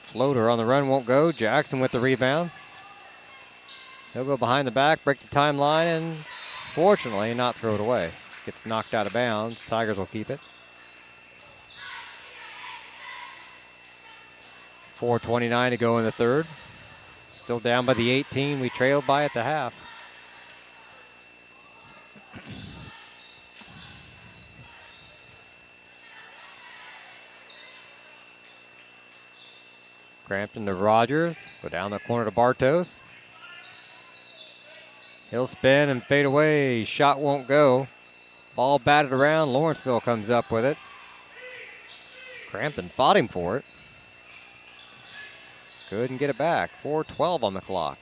Floater on the run won't go. Jackson with the rebound. He'll go behind the back, break the timeline, and fortunately not throw it away. Gets knocked out of bounds. Tigers will keep it. 4:29 to go in the third. Still down by the 18 we trailed by at the half. Crampton to Rogers. Go down the corner to Bartos. He'll spin and fade away. Shot won't go. Ball batted around. Lawrenceville comes up with it. Crampton fought him for it. Couldn't get it back. 4:12 on the clock.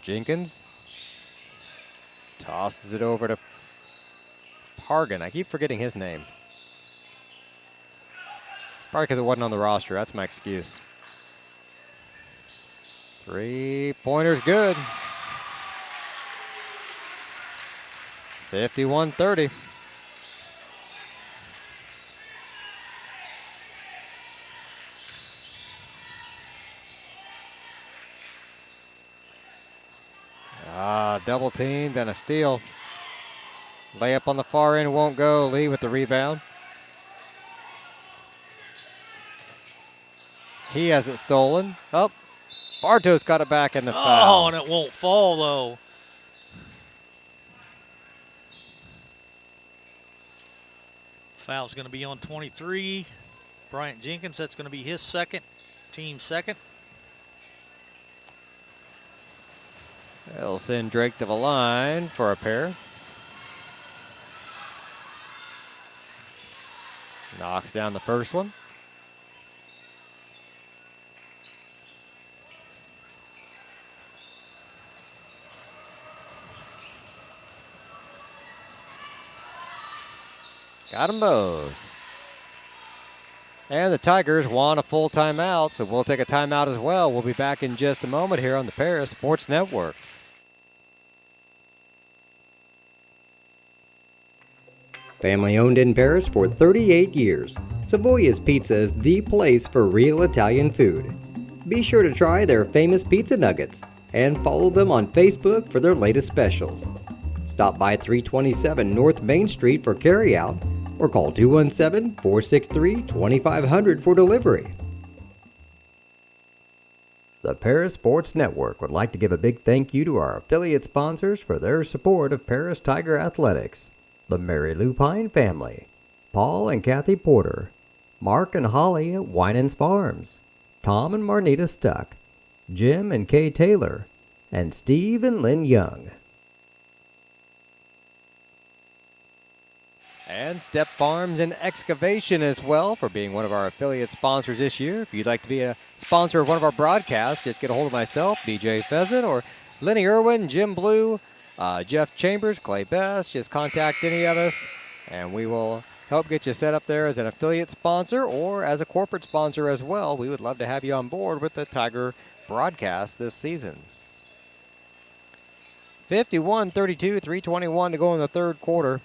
Jenkins tosses it over to Pargan. I keep forgetting his name. Probably because it wasn't on the roster. That's my excuse. 3-pointer's good. 51-30. Double teamed and a steal. Layup on the far end won't go. Lee with the rebound. He has it stolen. Oh, Bartos got it back in the foul. Oh, and it won't fall, though. Foul's going to be on 23. Bryant Jenkins, that's going to be his second, team second. They'll send Drake to the line for a pair. Knocks down the first one. Got them both. And the Tigers want a full timeout, so we'll take a timeout as well. We'll be back in just a moment here on the Paris Sports Network. Family owned in Paris for 38 years, Savoya's Pizza is the place for real Italian food. Be sure to try their famous pizza nuggets and follow them on Facebook for their latest specials. Stop by 327 North Main Street for carryout or call 217-463-2500 for delivery. The Paris Sports Network would like to give a big thank you to our affiliate sponsors for their support of Paris Tiger Athletics. The Mary Lupine family, Paul and Kathy Porter, Mark and Holly at Winans Farms, Tom and Marnita Stuck, Jim and Kay Taylor, and Steve and Lynn Young. And Step Farms and Excavation as well for being one of our affiliate sponsors this year. If you'd like to be a sponsor of one of our broadcasts, just get a hold of myself, BJ Pheasant, or Lenny Irwin, Jim Blue, Jeff Chambers, Clay Best. Just contact any of us, and we will help get you set up there as an affiliate sponsor or as a corporate sponsor as well. We would love to have you on board with the Tiger broadcast this season. 51-32, 3:21 to go in the third quarter.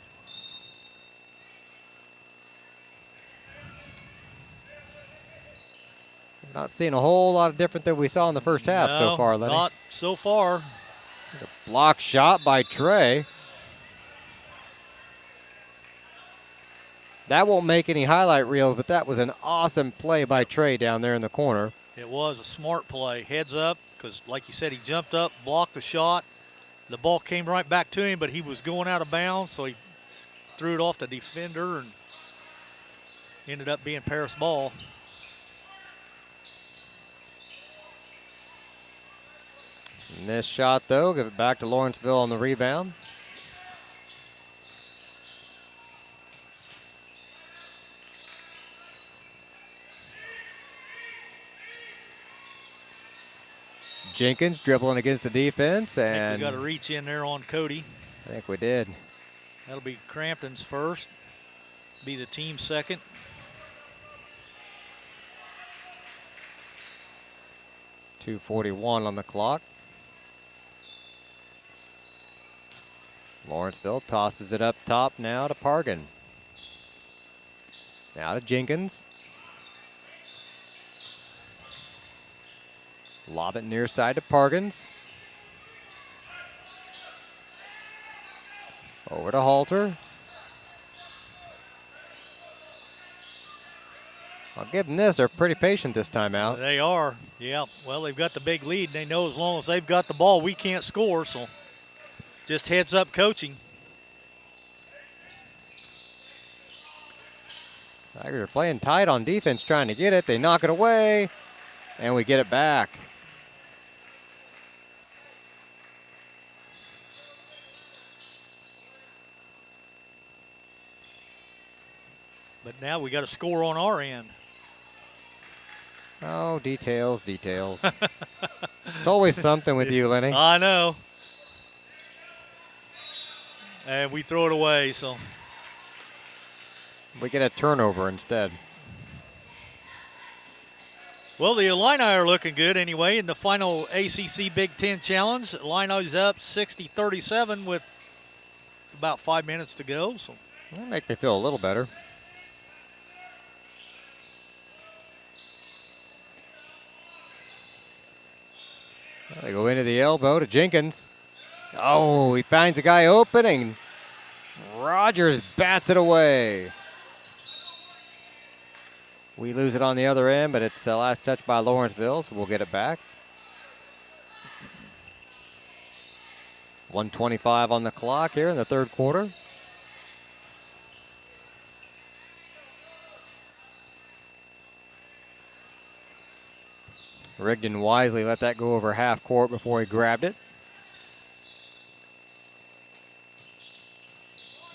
Not seeing a whole lot of different than we saw in the first half so far, Lenny. Not so far. Block shot by Trey. That won't make any highlight reels, but that was an awesome play by Trey down there in the corner. It was a smart play. Heads up, because like you said, he jumped up, blocked the shot, the ball came right back to him, but he was going out of bounds, so he threw it off the defender and ended up being Paris ball. Missed shot, though. Give it back to Lawrenceville on the rebound. Jenkins dribbling against the defense, I and think we got to reach in there on Cody. I think we did. That'll be Crampton's first, be the team's second. .241 on the clock. Lawrenceville tosses it up top now to Pargan. Now to Jenkins. Lob it near side to Pargans. Over to Halter. I'll give them this. They're pretty patient this time out. They are, yeah. Well, they've got the big lead. They know as long as they've got the ball, we can't score, so just heads up coaching. Tigers are playing tight on defense, trying to get it. They knock it away, and we get it back. But now we got to score on our end. Oh, details, details. It's always something with you, Lenny. I know. And we throw it away, so. We get a turnover instead. Well, the Illini are looking good anyway in the final ACC Big Ten Challenge. Illini's up 60-37 with about 5 minutes to go. So That makes me feel a little better. They go into the elbow to Jenkins. Oh, he finds a guy open, and Rogers bats it away. We lose it on the other end, but it's the last touch by Lawrenceville, so we'll get it back. 1:25 on the clock here in the third quarter. Rigdon wisely let that go over half court before he grabbed it.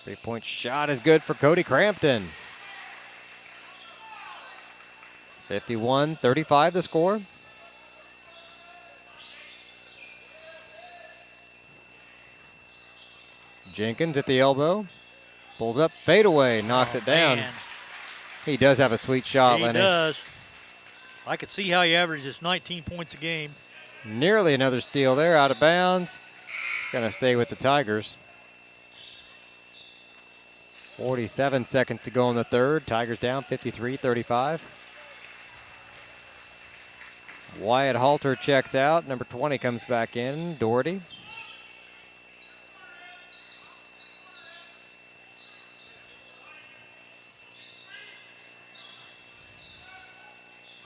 3-point shot is good for Cody Crampton. 51-35 the score. Jenkins at the elbow. Pulls up, fadeaway, knocks it down. Man. He does have a sweet shot, He Lenny. does. I could see how he averages 19 points a game. Nearly another steal there, out of bounds. Gonna stay with the Tigers. 47 seconds to go in the third. Tigers down 53-35. Wyatt Halter checks out. Number 20 comes back in, Doherty.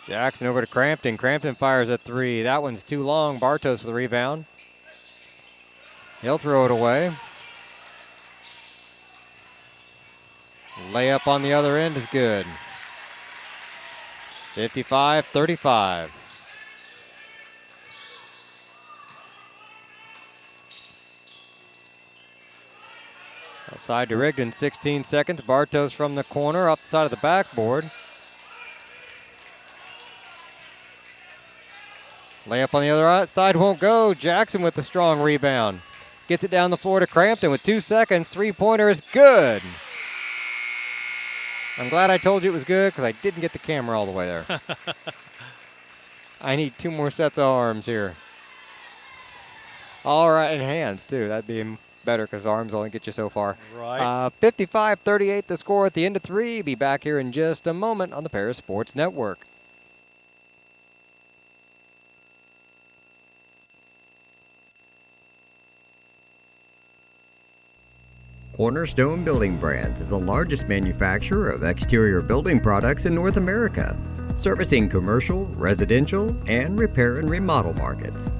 Jackson over to Crampton. Crampton fires a three. That one's too long. Bartos for the rebound. He'll throw it away. Layup on the other end is good. 55-35. Outside to Rigdon, 16 seconds. Bartos from the corner, up the side of the backboard. Layup on the other side won't go. Jackson with the strong rebound. Gets it down the floor to Crampton with 2 seconds. Three-pointer is good. I'm glad I told you it was good because I didn't get the camera all the way there. I need 2 more sets of arms here. All right, and hands too. That'd be better because arms only get you so far. Right. 55-38 the score at the end of 3. Be back here in just a moment on the Paris Sports Network. Cornerstone Building Brands is the largest manufacturer of exterior building products in North America, servicing commercial, residential, and repair and remodel markets.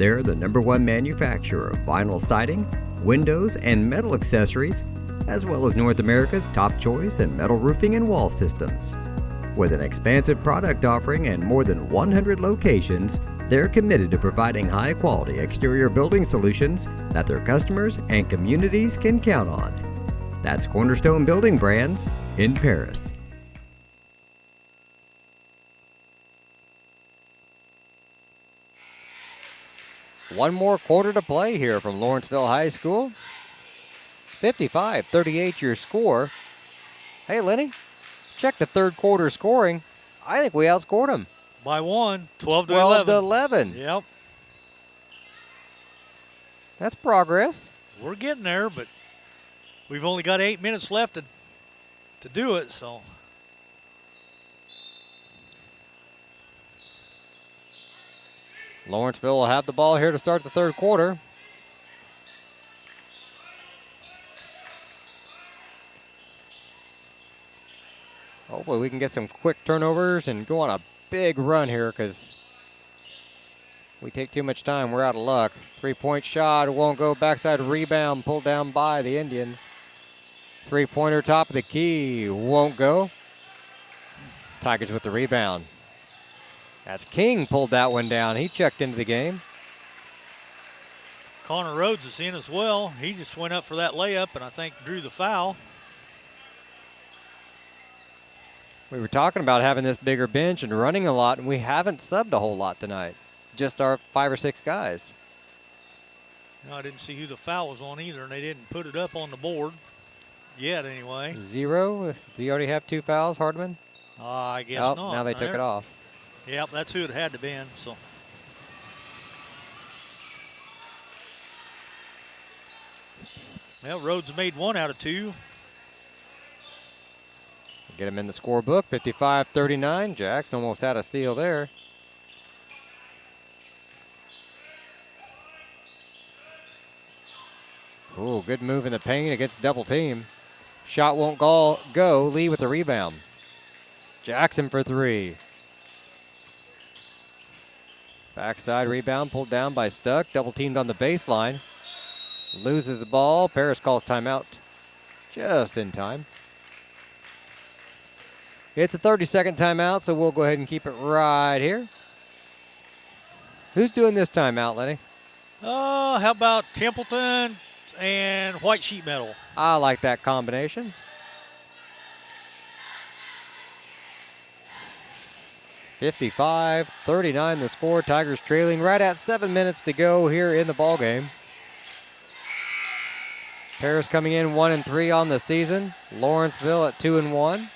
They're the #1 manufacturer of vinyl siding, windows, and metal accessories, as well as North America's top choice in metal roofing and wall systems. With an expansive product offering and more than 100 locations, they're committed to providing high-quality exterior building solutions that their customers and communities can count on. That's Cornerstone Building Brands in Paris. One more quarter to play here from Lawrenceville High School. 55-38 your score. Hey, Lenny, check the third quarter scoring. I think we outscored them. By 1, 12 to 12 11. to 11. Yep. That's progress. We're getting there, but we've only got 8 minutes left to do it, so. Lawrenceville will have the ball here to start the third quarter. Hopefully we can get some quick turnovers and go on a big run here, because we take too much time, we're out of luck. Three-point shot won't go. Backside rebound pulled down by the Indians. Three-pointer top of the key won't go. Tigers with the rebound. That's King pulled that one down. He checked into the game. Connor Rhodes is in as well. He just went up for that layup and I think drew the foul. We were talking about having this bigger bench and running a lot, and we haven't subbed a whole lot tonight. Just our 5 or 6 guys. No, I didn't see who the foul was on either, and they didn't put it up on the board yet anyway. 0. Do you already have 2 fouls, Hardman? I guess Oh, not. now they took it off. Yep, that's who it had to be. So. Well, Rhodes made 1 out of 2. Get him in the scorebook, 55-39. Jackson almost had a steal there. Ooh, good move in the paint against double team. Shot won't go. Lee with the rebound. Jackson for 3. Backside rebound pulled down by Stuck. Double teamed on the baseline. Loses the ball. Paris calls timeout just in time. It's a 30-second timeout, so we'll go ahead and keep it right here. Who's doing this timeout, Lenny? How about Templeton and White Sheet Metal? I like that combination. (55-39) the score. Tigers trailing right at 7 minutes to go here in the ball game. Paris coming in 1-3 on the season. Lawrenceville at 2-1.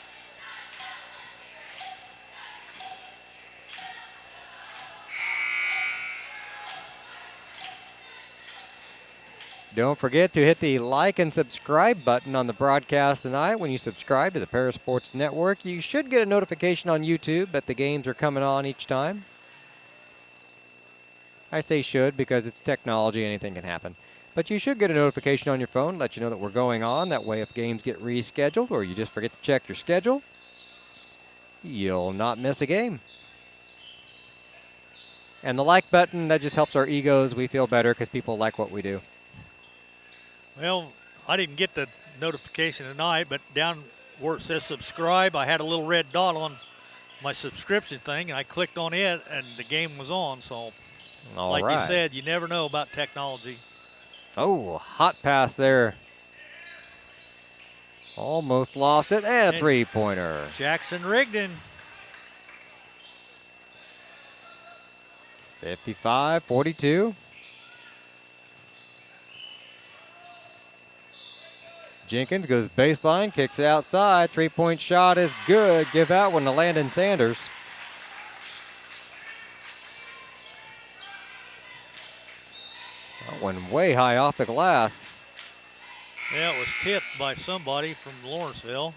Don't forget to hit the like and subscribe button on the broadcast tonight. When you subscribe to the Paris Sports Network, you should get a notification on YouTube that the games are coming on each time. I say should because it's technology, anything can happen. But you should get a notification on your phone, let you know that we're going on. That way if games get rescheduled or you just forget to check your schedule, you'll not miss a game. And the like button, that just helps our egos. We feel better because people like what we do. Well, I didn't get the notification tonight, but down where it says subscribe, I had a little red dot on my subscription thing, and I clicked on it, and the game was on. So, like you said, you never know about technology. Oh, hot pass there. Almost lost it, and a three-pointer. Jackson Rigdon. 55-42. Jenkins goes baseline, kicks it outside. Three-point shot is good. Give out one to Landon Sanders. That one way high off the glass. Yeah, it was tipped by somebody from Lawrenceville.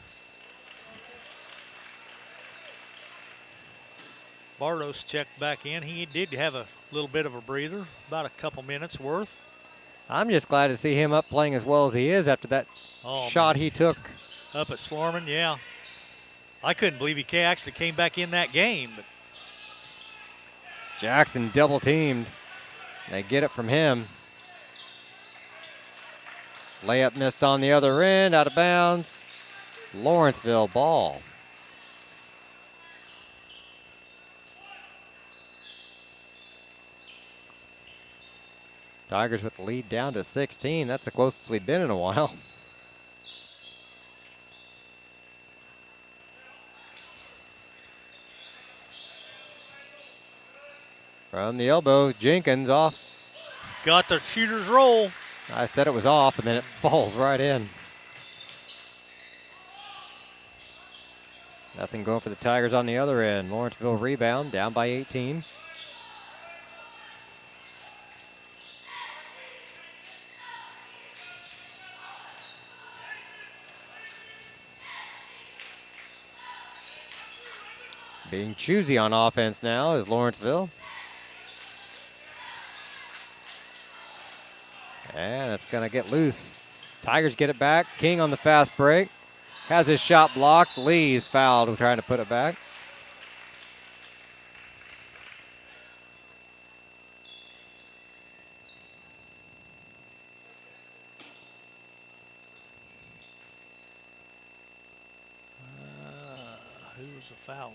Bartos checked back in. He did have a little bit of a breather, about a couple minutes worth. I'm just glad to see him up playing as well as he is after that shot he took. Up at Slorman, yeah. I couldn't believe he actually came back in that game. But Jackson double teamed. They get it from him. Layup missed on the other end, out of bounds. Lawrenceville ball. Tigers with the lead down to 16. That's the closest we've been in a while. From the elbow, Jenkins off. Got the shooter's roll. I said it was off, and then it falls right in. Nothing going for the Tigers on the other end. Lawrenceville rebound, down by 18. Being choosy on offense now is Lawrenceville. And it's going to get loose. Tigers get it back. King on the fast break. Has his shot blocked. Lee's fouled trying to put it back. Who was the foul?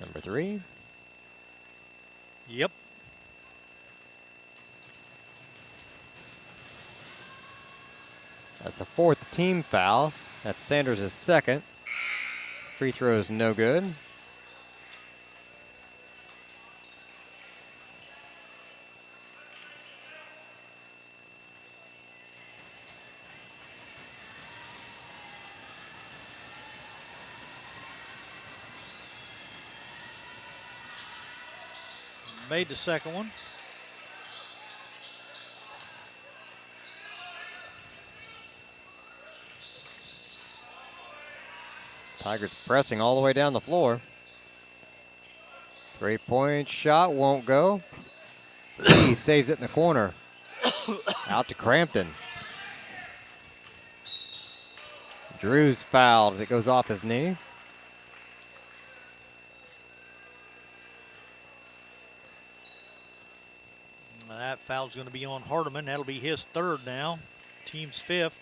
Number 3. Yep. That's a 4th team foul. That's Sanders' 2nd. Free throw is no good. Made the second one. Tigers pressing all the way down the floor. 3-point shot won't go. He saves it in the corner. Out to Crampton. Drew's fouled as it goes off his knee. That foul's going to be on Hardiman. That'll be his 3rd now. Team's 5th.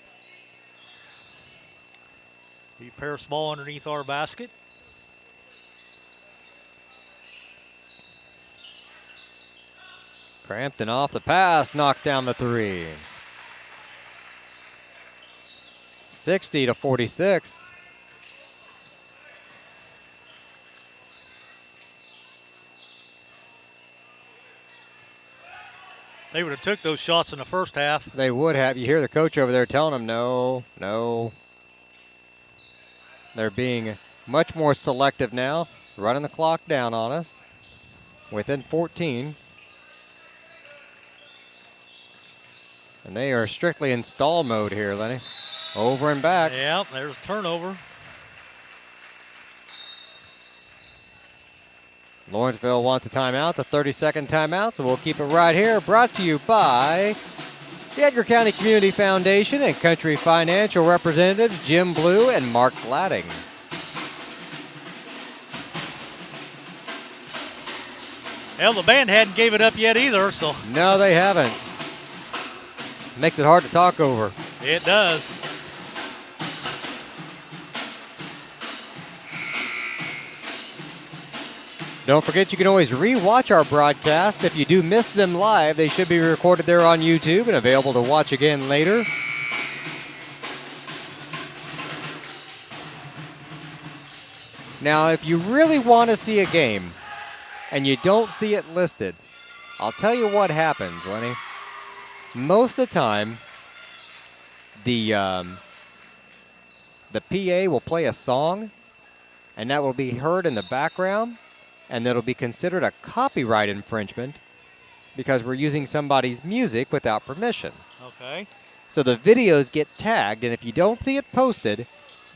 Be pair small underneath our basket. Crampton off the pass, knocks down the 3. 60-46. They would have took those shots in the first half. They would have. You hear the coach over there telling them no, no. They're being much more selective now, running the clock down on us. Within 14. And they are strictly in stall mode here, Lenny. Over and back. Yeah, there's a turnover. Lawrenceville wants a timeout, a 30-second timeout, so we'll keep it right here. Brought to you by the Edgar County Community Foundation and Country Financial representatives Jim Blue and Mark Gladding. Well, the band hadn't gave it up yet either, so. No, they haven't. Makes it hard to talk over. It does. Don't forget, you can always re-watch our broadcast. If you do miss them live, they should be recorded there on YouTube and available to watch again later. Now, if you really want to see a game and you don't see it listed, I'll tell you what happens, Lenny. Most of the time, the PA will play a song, and that will be heard in the background, and that'll be considered a copyright infringement because we're using somebody's music without permission. Okay. So the videos get tagged, and if you don't see it posted,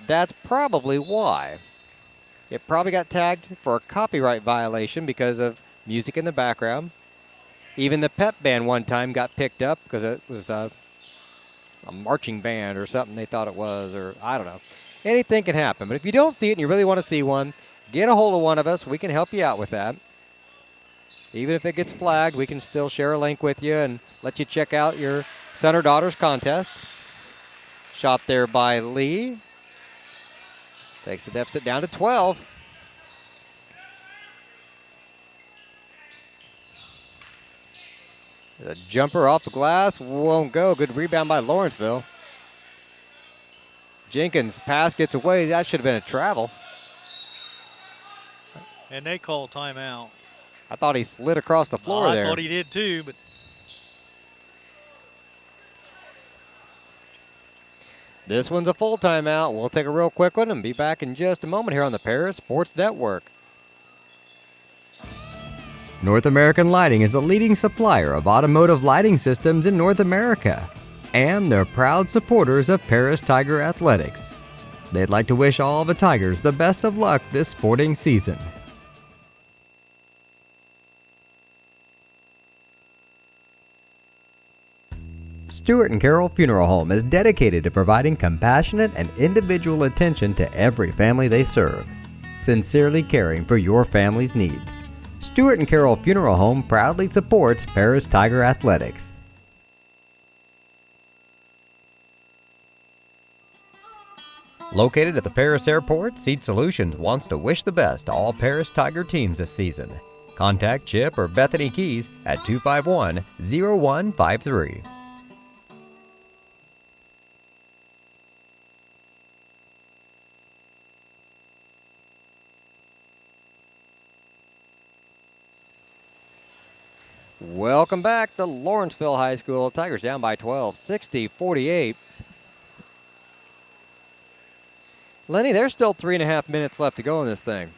that's probably why. It probably got tagged for a copyright violation because of music in the background. Even the pep band one time got picked up because it was a marching band or something they thought it was, or I don't know. Anything can happen. But if you don't see it and you really want to see one, get a hold of one of us. We can help you out with that. Even if it gets flagged, we can still share a link with you and let you check out your son or daughter's contest. Shot there by Lee. Takes the deficit down to 12. The jumper off the glass won't go. Good rebound by Lawrenceville. Jenkins' pass gets away. That should have been a travel. And they call timeout. I thought he slid across the floor there. I thought he did too, but This one's a full timeout. We'll take a real quick one and be back in just a moment here on the Paris Sports Network. North American Lighting is a leading supplier of automotive lighting systems in North America, and they're proud supporters of Paris Tiger Athletics. They'd like to wish all the Tigers the best of luck this sporting season. Stewart and Carroll Funeral Home is dedicated to providing compassionate and individual attention to every family they serve, sincerely caring for your family's needs. Stewart and Carroll Funeral Home proudly supports Paris Tiger Athletics. Located at the Paris Airport, Seed Solutions wants to wish the best to all Paris Tiger teams this season. Contact Chip or Bethany Keys at 251-0153. Welcome back to Lawrenceville High School. Tigers down by 12, 60-48. Lenny, there's still 3.5 minutes left to go in this thing.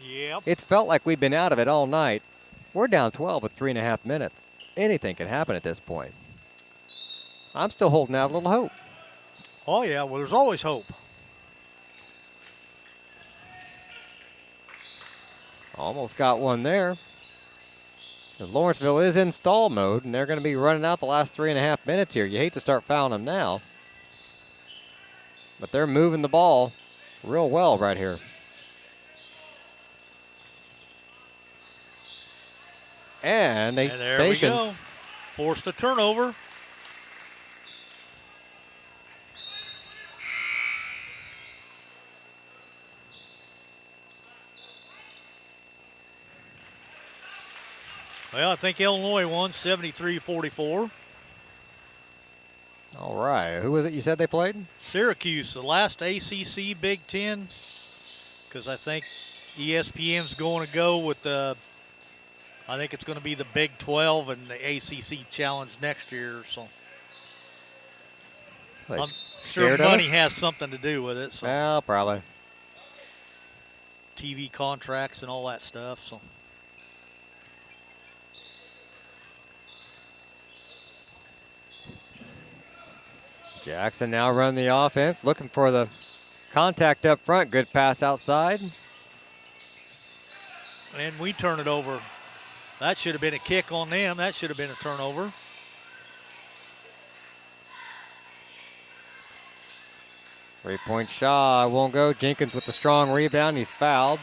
yep. It's felt like we've been out of it all night. We're down 12 with 3.5 minutes. Anything can happen at this point. I'm still holding out a little hope. Oh yeah, well there's always hope. Almost got one there. Lawrenceville is in stall mode, and they're going to be running out the last 3.5 minutes here. You hate to start fouling them now. But they're moving the ball real well right here. And there patience. we go. Forced a turnover. Well, I think Illinois won 73-44. All right. Who was it you said they played? Syracuse, the last ACC Big Ten, because I think ESPN's going to go with the, I think it's going to be the Big 12 and the ACC Challenge next year. So They I'm sure scared money us? has something to do with it. So Well, probably. TV contracts and all that stuff. So. Jackson now running the offense, looking for the contact up front. Good pass outside. And we turn it over. That should have been a kick on them. That should have been a turnover. Three-point shot won't go. Jenkins with the strong rebound. He's fouled.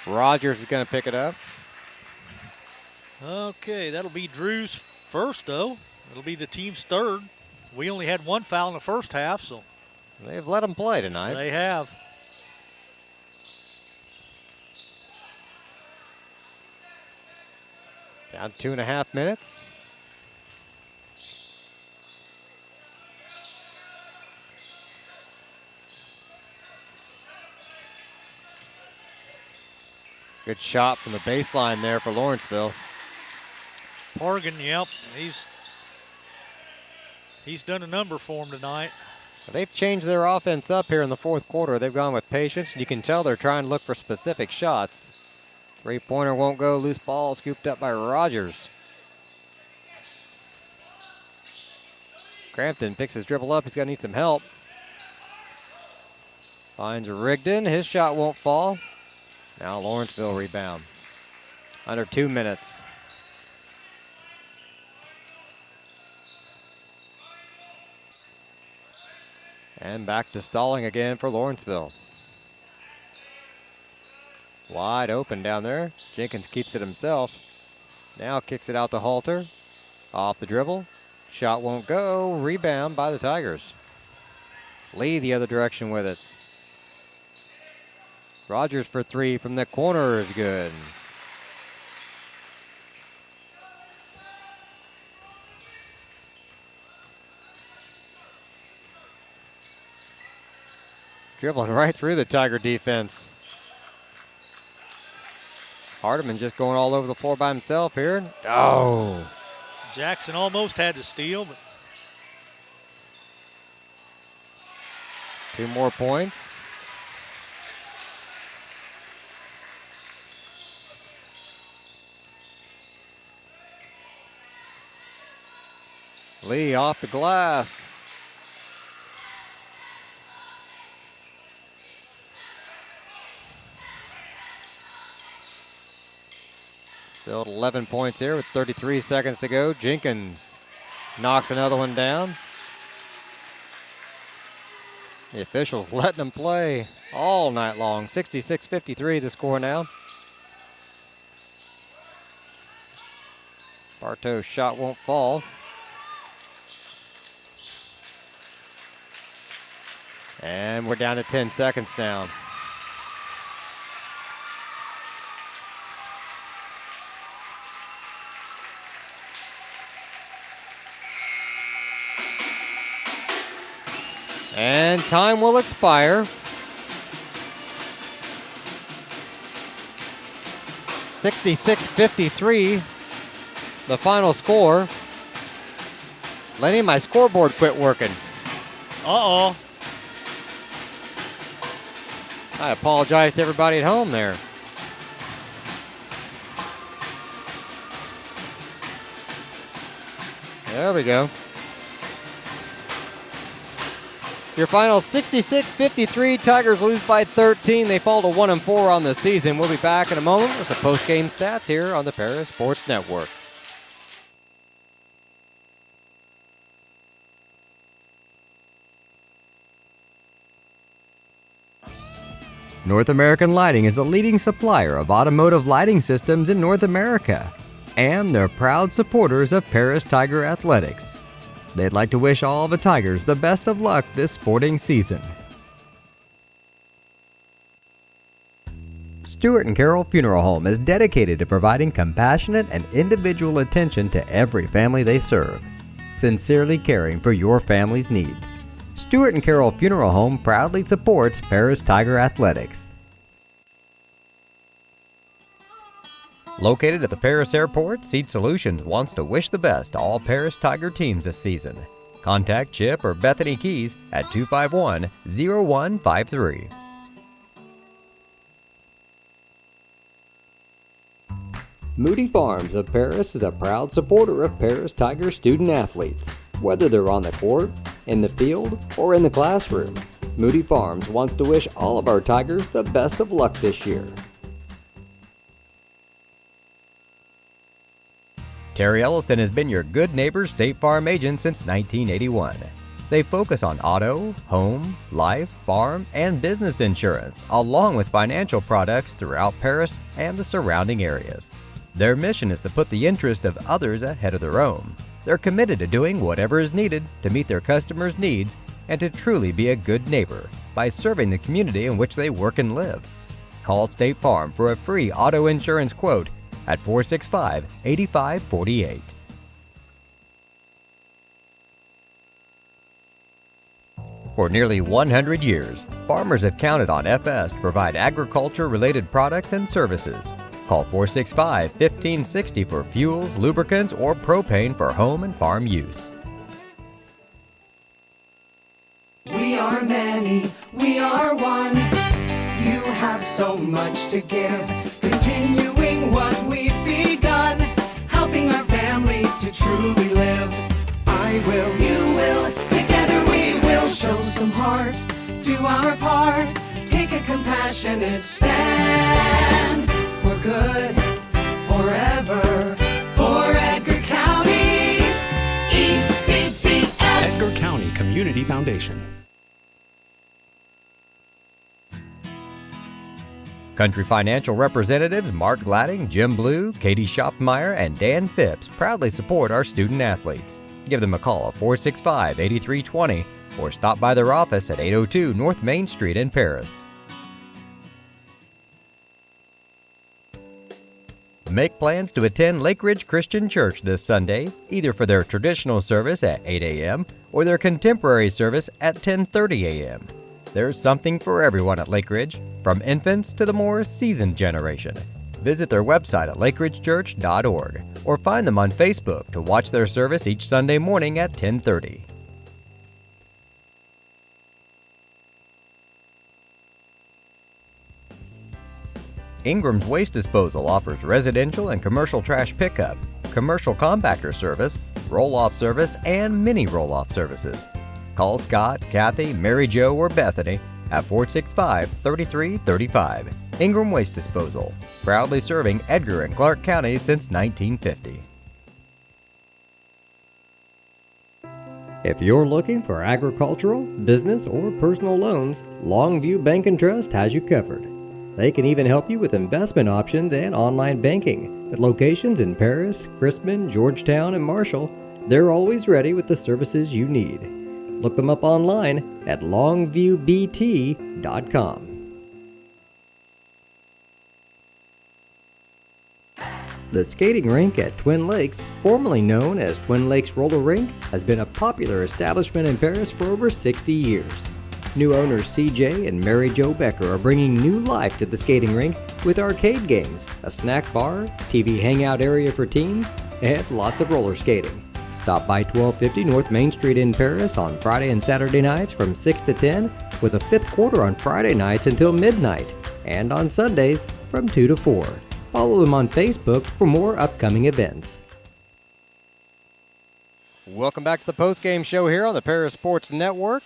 Rogers is going to pick it up. Okay, that'll be Drew's first, though. It'll be the team's third. We only had one foul in the first half, so. They've let him play tonight. They have. Down 2.5 minutes. Good shot from the baseline there for Lawrenceville. Morgan, yep, he's done a number for him tonight. They've changed their offense up here in the fourth quarter. They've gone with patience, and you can tell they're trying to look for specific shots. Three-pointer won't go. Loose ball scooped up by Rogers. Crampton picks his dribble up. He's going to need some help. Finds Rigdon. His shot won't fall. Now Lawrenceville rebound. Under 2 minutes. And back to stalling again for Lawrenceville. Wide open down there. Jenkins keeps it himself. Now kicks it out to Halter. Off the dribble. Shot won't go. Rebound by the Tigers. Lee the other direction with it. Rogers for three from the corner is good. Dribbling right through the Tiger defense. Hardiman just going all over the floor by himself here. Oh. Jackson almost had to steal, but 2 more points. Lee off the glass. Still at 11 points here with 33 seconds to go. Jenkins knocks another one down. The officials letting them play all night long. 66-53 the score now. Bartow's shot won't fall. And we're down to 10 seconds now. And time will expire. 66-53, the final score. Lenny, my scoreboard quit working. uh-oh. I apologize to everybody at home there. There we go. Your final 66-53. Tigers lose by 13. They fall to 1-4 on the season. We'll be back in a moment with some post-game stats here on the Paris Sports Network. North American Lighting is a leading supplier of automotive lighting systems in North America, and they're proud supporters of Paris Tiger Athletics. They'd like to wish all the Tigers the best of luck this sporting season. Stewart and Carroll Funeral Home is dedicated to providing compassionate and individual attention to every family they serve, sincerely caring for your family's needs. Stewart and Carroll Funeral Home proudly supports Paris Tiger Athletics. Located at the Paris Airport, Seed Solutions wants to wish the best to all Paris Tiger teams this season. Contact Chip or Bethany Keys at 251-0153. Moody Farms of Paris is a proud supporter of Paris Tiger student athletes. Whether they're on the court, in the field, or in the classroom, Moody Farms wants to wish all of our Tigers the best of luck this year. Terry Elliston has been your good neighbor State Farm agent since 1981. They focus on auto, home, life, farm, and business insurance, along with financial products throughout Paris and the surrounding areas. Their mission is to put the interest of others ahead of their own. They're committed to doing whatever is needed to meet their customers' needs and to truly be a good neighbor by serving the community in which they work and live. Call State Farm for a free auto insurance quote at 465-8548. For nearly 100 years, farmers have counted on FS to provide agriculture-related products and services. Call 465-1560 for fuels, lubricants, or propane for home and farm use. We are many, we are one. You have so much to give, continuing what we've begun, helping our families to truly live. I will, you will, together we will show some heart, do our part, take a compassionate stand for good, forever, for Edgar County, ECCF. Edgar County Community Foundation. Country Financial representatives Mark Gladding, Jim Blue, Katie Schopfmeyer, and Dan Phipps proudly support our student athletes. Give them a call at 465-8320 or stop by their office at 802 North Main Street in Paris. Make plans to attend Lake Ridge Christian Church this Sunday, either for their traditional service at 8 a.m. or their contemporary service at 10:30 a.m. There's something for everyone at Lake Ridge, from infants to the more seasoned generation. Visit their website at lakeridgechurch.org or find them on Facebook to watch their service each Sunday morning at 10:30. Ingram's Waste Disposal offers residential and commercial trash pickup, commercial compactor service, roll-off service, and mini roll-off services. Call Scott, Kathy, Mary Jo, or Bethany at 465-3335. Ingram Waste Disposal, proudly serving Edgar and Clark counties since 1950. If you're looking for agricultural, business, or personal loans, Longview Bank and Trust has you covered. They can even help you with investment options and online banking. At locations in Paris, Crispin, Georgetown, and Marshall, they're always ready with the services you need. Look them up online at longviewbt.com. The skating rink at Twin Lakes, formerly known as Twin Lakes Roller Rink, has been a popular establishment in Paris for over 60 years. New owners CJ and Mary Jo Becker are bringing new life to the skating rink with arcade games, a snack bar, TV hangout area for teens, and lots of roller skating. Stop by 1250 North Main Street in Paris on Friday and Saturday nights from 6 to 10, with a fifth quarter on Friday nights until midnight, and on Sundays from 2 to 4. Follow them on Facebook for more upcoming events. Welcome back to the postgame show here on the Paris Sports Network.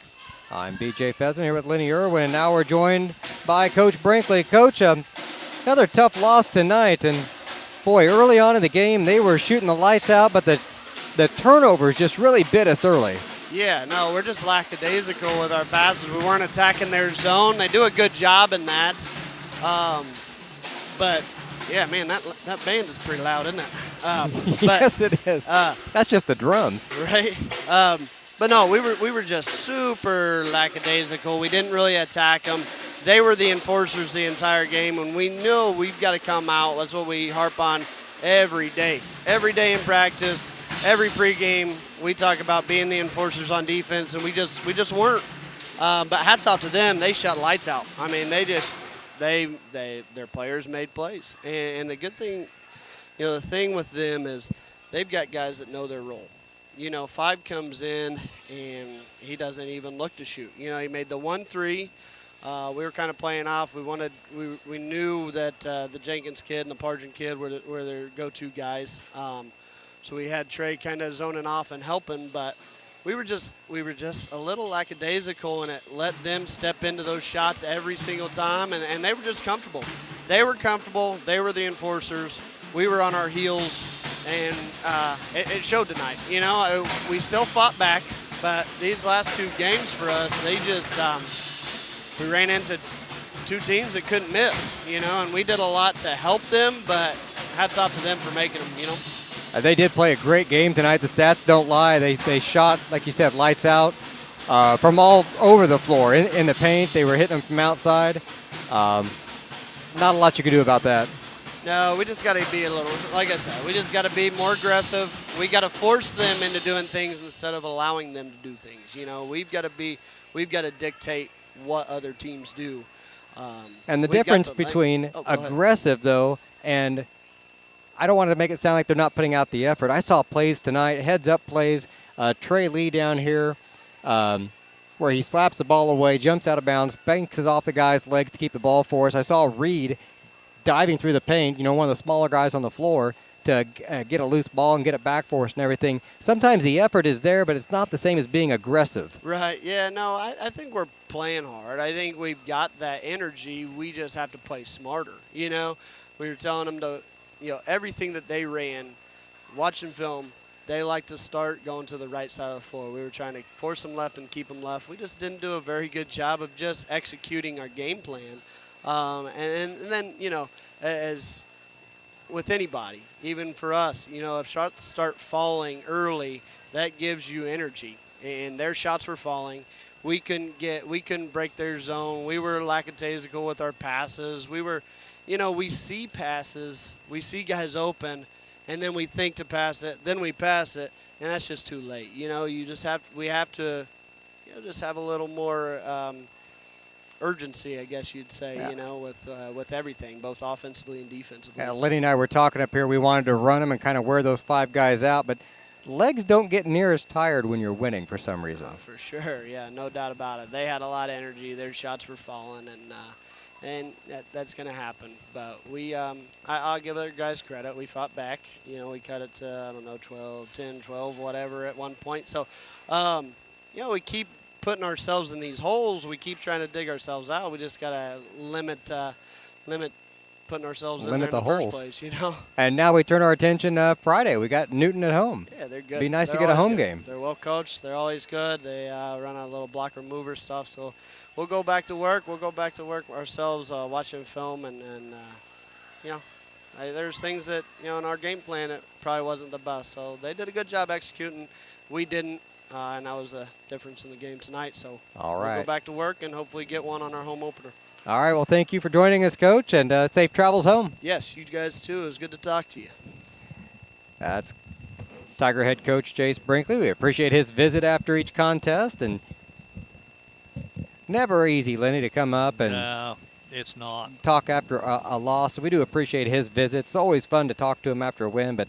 I'm BJ Pheasant here with Lenny Irwin, and now we're joined by Coach Brinkley. Coach, another tough loss tonight, and boy, early on in the game, they were shooting the lights out, but the turnovers just really bit us early. Yeah, no, we're just lackadaisical with our passes. We weren't attacking their zone. They do a good job in that. But, yeah, man, that band is pretty loud, isn't it? Yes, it is. That's just the drums. Right? But no, we were just super lackadaisical. We didn't really attack them. They were the enforcers the entire game, and we knew we've got to come out. That's what we harp on every day. Every day in practice, every pregame, we talk about being the enforcers on defense, and we just weren't. But hats off to them. They shut lights out. I mean, their players made plays. And the good thing, the thing with them is they've got guys that know their role. Five comes in, and he doesn't even look to shoot. He made the 1-3. We were kind of playing off. We knew that the Jenkins kid and the Pargin kid were their go-to guys. So we had Trey kind of zoning off and helping, but we were just a little lackadaisical, and it let them step into those shots every single time, and they were just comfortable. They were comfortable. They were the enforcers. We were on our heels. And it showed tonight. We still fought back, but these last two games for us, they just we ran into two teams that couldn't miss, and we did a lot to help them, but hats off to them for making them, They did play a great game tonight. The stats don't lie. They shot, like you said, lights out from all over the floor. In the paint, they were hitting them from outside. Not a lot you could do about that. No, we just got to be a little, like I said, we just got to be more aggressive. We got to force them into doing things instead of allowing them to do things. We've got to dictate what other teams do. And the difference between aggressive, though, and I don't want to make it sound like they're not putting out the effort. I saw plays tonight, heads-up plays. Trey Lee down here where he slaps the ball away, jumps out of bounds, banks it off the guy's legs to keep the ball for us. I saw Reed diving through the paint, one of the smaller guys on the floor, to get a loose ball and get it back for us and everything. Sometimes the effort is there, but it's not the same as being aggressive. Right, yeah, no, I think we're playing hard. I think we've got that energy. We just have to play smarter, We were telling them to, everything that they ran, watching film, they like to start going to the right side of the floor. We were trying to force them left and keep them left. We just didn't do a very good job of just executing our game plan. And then, as with anybody, even for us, if shots start falling early, that gives you energy. And their shots were falling. We couldn't break their zone. We were lackadaisical with our passes. We see passes, we see guys open, and then we think to pass it, then we pass it, and that's just too late. We have to just have a little more urgency, I guess you'd say, with everything, both offensively and defensively. Yeah, Lenny and I were talking up here. We wanted to run them and kind of wear those 5 guys out, but legs don't get near as tired when you're winning for some reason. Oh, for sure, yeah, no doubt about it. They had a lot of energy. Their shots were falling, and that's going to happen. But I'll give other guys credit. We fought back. We cut it to, 10, 12, whatever at one point. So, we keep putting ourselves in these holes. We keep trying to dig ourselves out. We just got to limit putting ourselves in there in the first place, And now we turn our attention Friday. We got Newton at home. Yeah, they're good. Be nice They're to get a always home good. game. They're well coached. They're always good. They run a little blocker mover stuff. So we'll go back to work. We'll go back to work ourselves, watching film, and there's things that in our game plan it probably wasn't the best. So they did a good job executing. We didn't. And that was the difference in the game tonight. So all right. We'll go back to work and hopefully get one on our home opener. All right. Well, thank you for joining us, Coach, and safe travels home. Yes, you guys too. It was good to talk to you. That's Tiger head coach Jace Brinkley. We appreciate his visit after each contest, and never easy, Lenny, to come up and No, it's not. talk after a loss. So we do appreciate his visit. It's always fun to talk to him after a win, but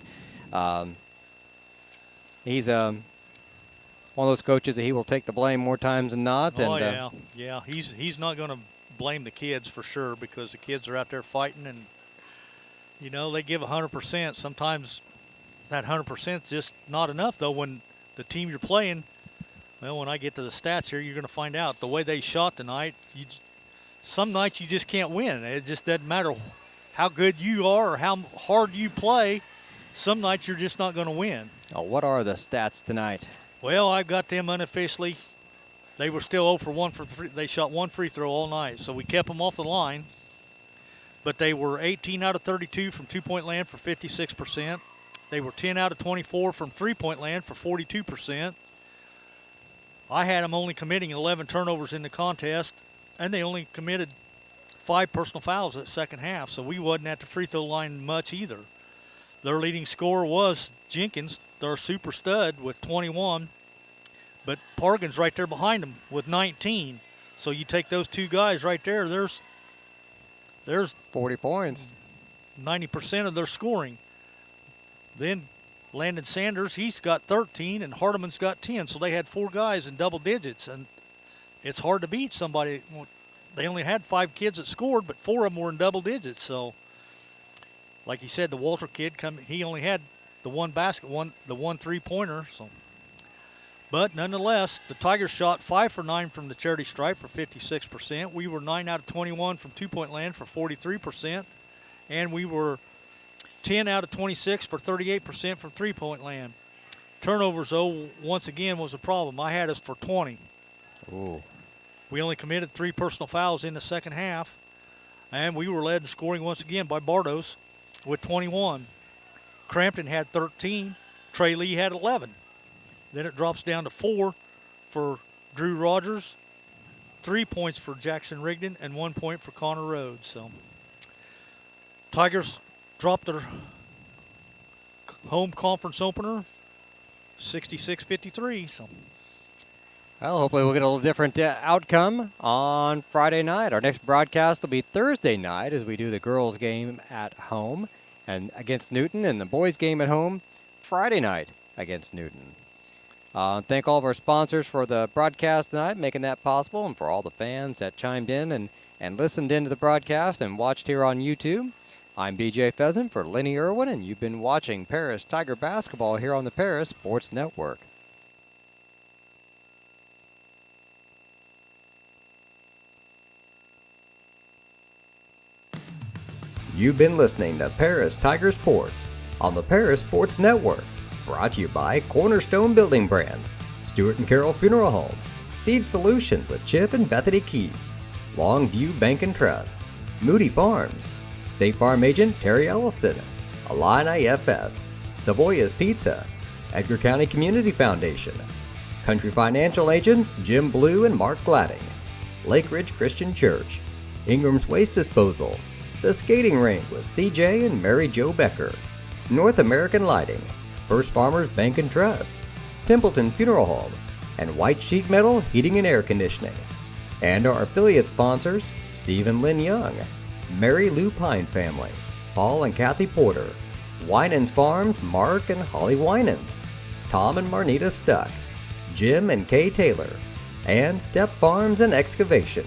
he's one of those coaches that he will take the blame more times than not. Oh, and, yeah. He's not going to blame the kids for sure, because the kids are out there fighting, and they give 100%. Sometimes that 100% is just not enough, though. When the team you're playing, well, when I get to the stats here, you're going to find out the way they shot tonight. Some nights you just can't win. It just doesn't matter how good you are or how hard you play. Some nights you're just not going to win. Oh, what are the stats tonight? Well, I've got them unofficially. They were still 0 for 1 for 3. They shot 1 free throw all night, so we kept them off the line. But they were 18 out of 32 from two-point land for 56%. They were 10 out of 24 from three-point land for 42%. I had them only committing 11 turnovers in the contest, and they only committed 5 personal fouls at second half, so we wasn't at the free throw line much either. Their leading scorer was Jenkins, their super stud, with 21. But Pargan's right there behind him with 19. So you take those two guys right there, there's 40 points. 90% of their scoring. Then Landon Sanders, he's got 13, and Hardeman's got 10. So they had 4 guys in double digits, and it's hard to beat somebody. They only had 5 kids that scored, but 4 of them were in double digits. So, like you said, the Walter kid, he only had the one basket, the one three-pointer. So, but nonetheless, the Tigers shot 5 for 9 from the charity stripe for 56%. We were 9 out of 21 from two-point land for 43%, and we were 10 out of 26 for 38% from three-point land. Turnovers, though, once again was a problem. I had us for 20. Ooh. We only committed 3 personal fouls in the second half, and we were led in scoring once again by Bardos with 21. Crampton had 13. Trey Lee had 11. Then it drops down to 4 for Drew Rogers, 3 points for Jackson Rigdon, and 1 point for Connor Rhodes. So Tigers dropped their home conference opener 66-53. So. Well, hopefully we'll get a little different outcome on Friday night. Our next broadcast will be Thursday night as we do the girls' game at home and against Newton, and the boys' game at home Friday night against Newton. Thank all of our sponsors for the broadcast tonight, making that possible, and for all the fans that chimed in and listened into the broadcast and watched here on YouTube. I'm BJ Pheasant for Lenny Irwin, and you've been watching Paris Tiger Basketball here on the Paris Sports Network. You've been listening to Paris Tiger Sports on the Paris Sports Network, brought to you by Cornerstone Building Brands, Stewart & Carroll Funeral Home, Seed Solutions with Chip and Bethany Keys, Longview Bank and Trust, Moody Farms, State Farm Agent Terry Elliston, Illini FS, Savoya's Pizza, Edgar County Community Foundation, Country Financial Agents Jim Blue and Mark Gladding, Lake Ridge Christian Church, Ingram's Waste Disposal, The Skating Rink with CJ and Mary Jo Becker, North American Lighting, First Farmers Bank and Trust, Templeton Funeral Home, and White Sheet Metal Heating and Air Conditioning. And our affiliate sponsors, Steve and Lynn Young, Mary Lou Pine Family, Paul and Kathy Porter, Winans Farms Mark and Holly Winans, Tom and Marnita Stuck, Jim and Kay Taylor, and Step Farms and Excavation.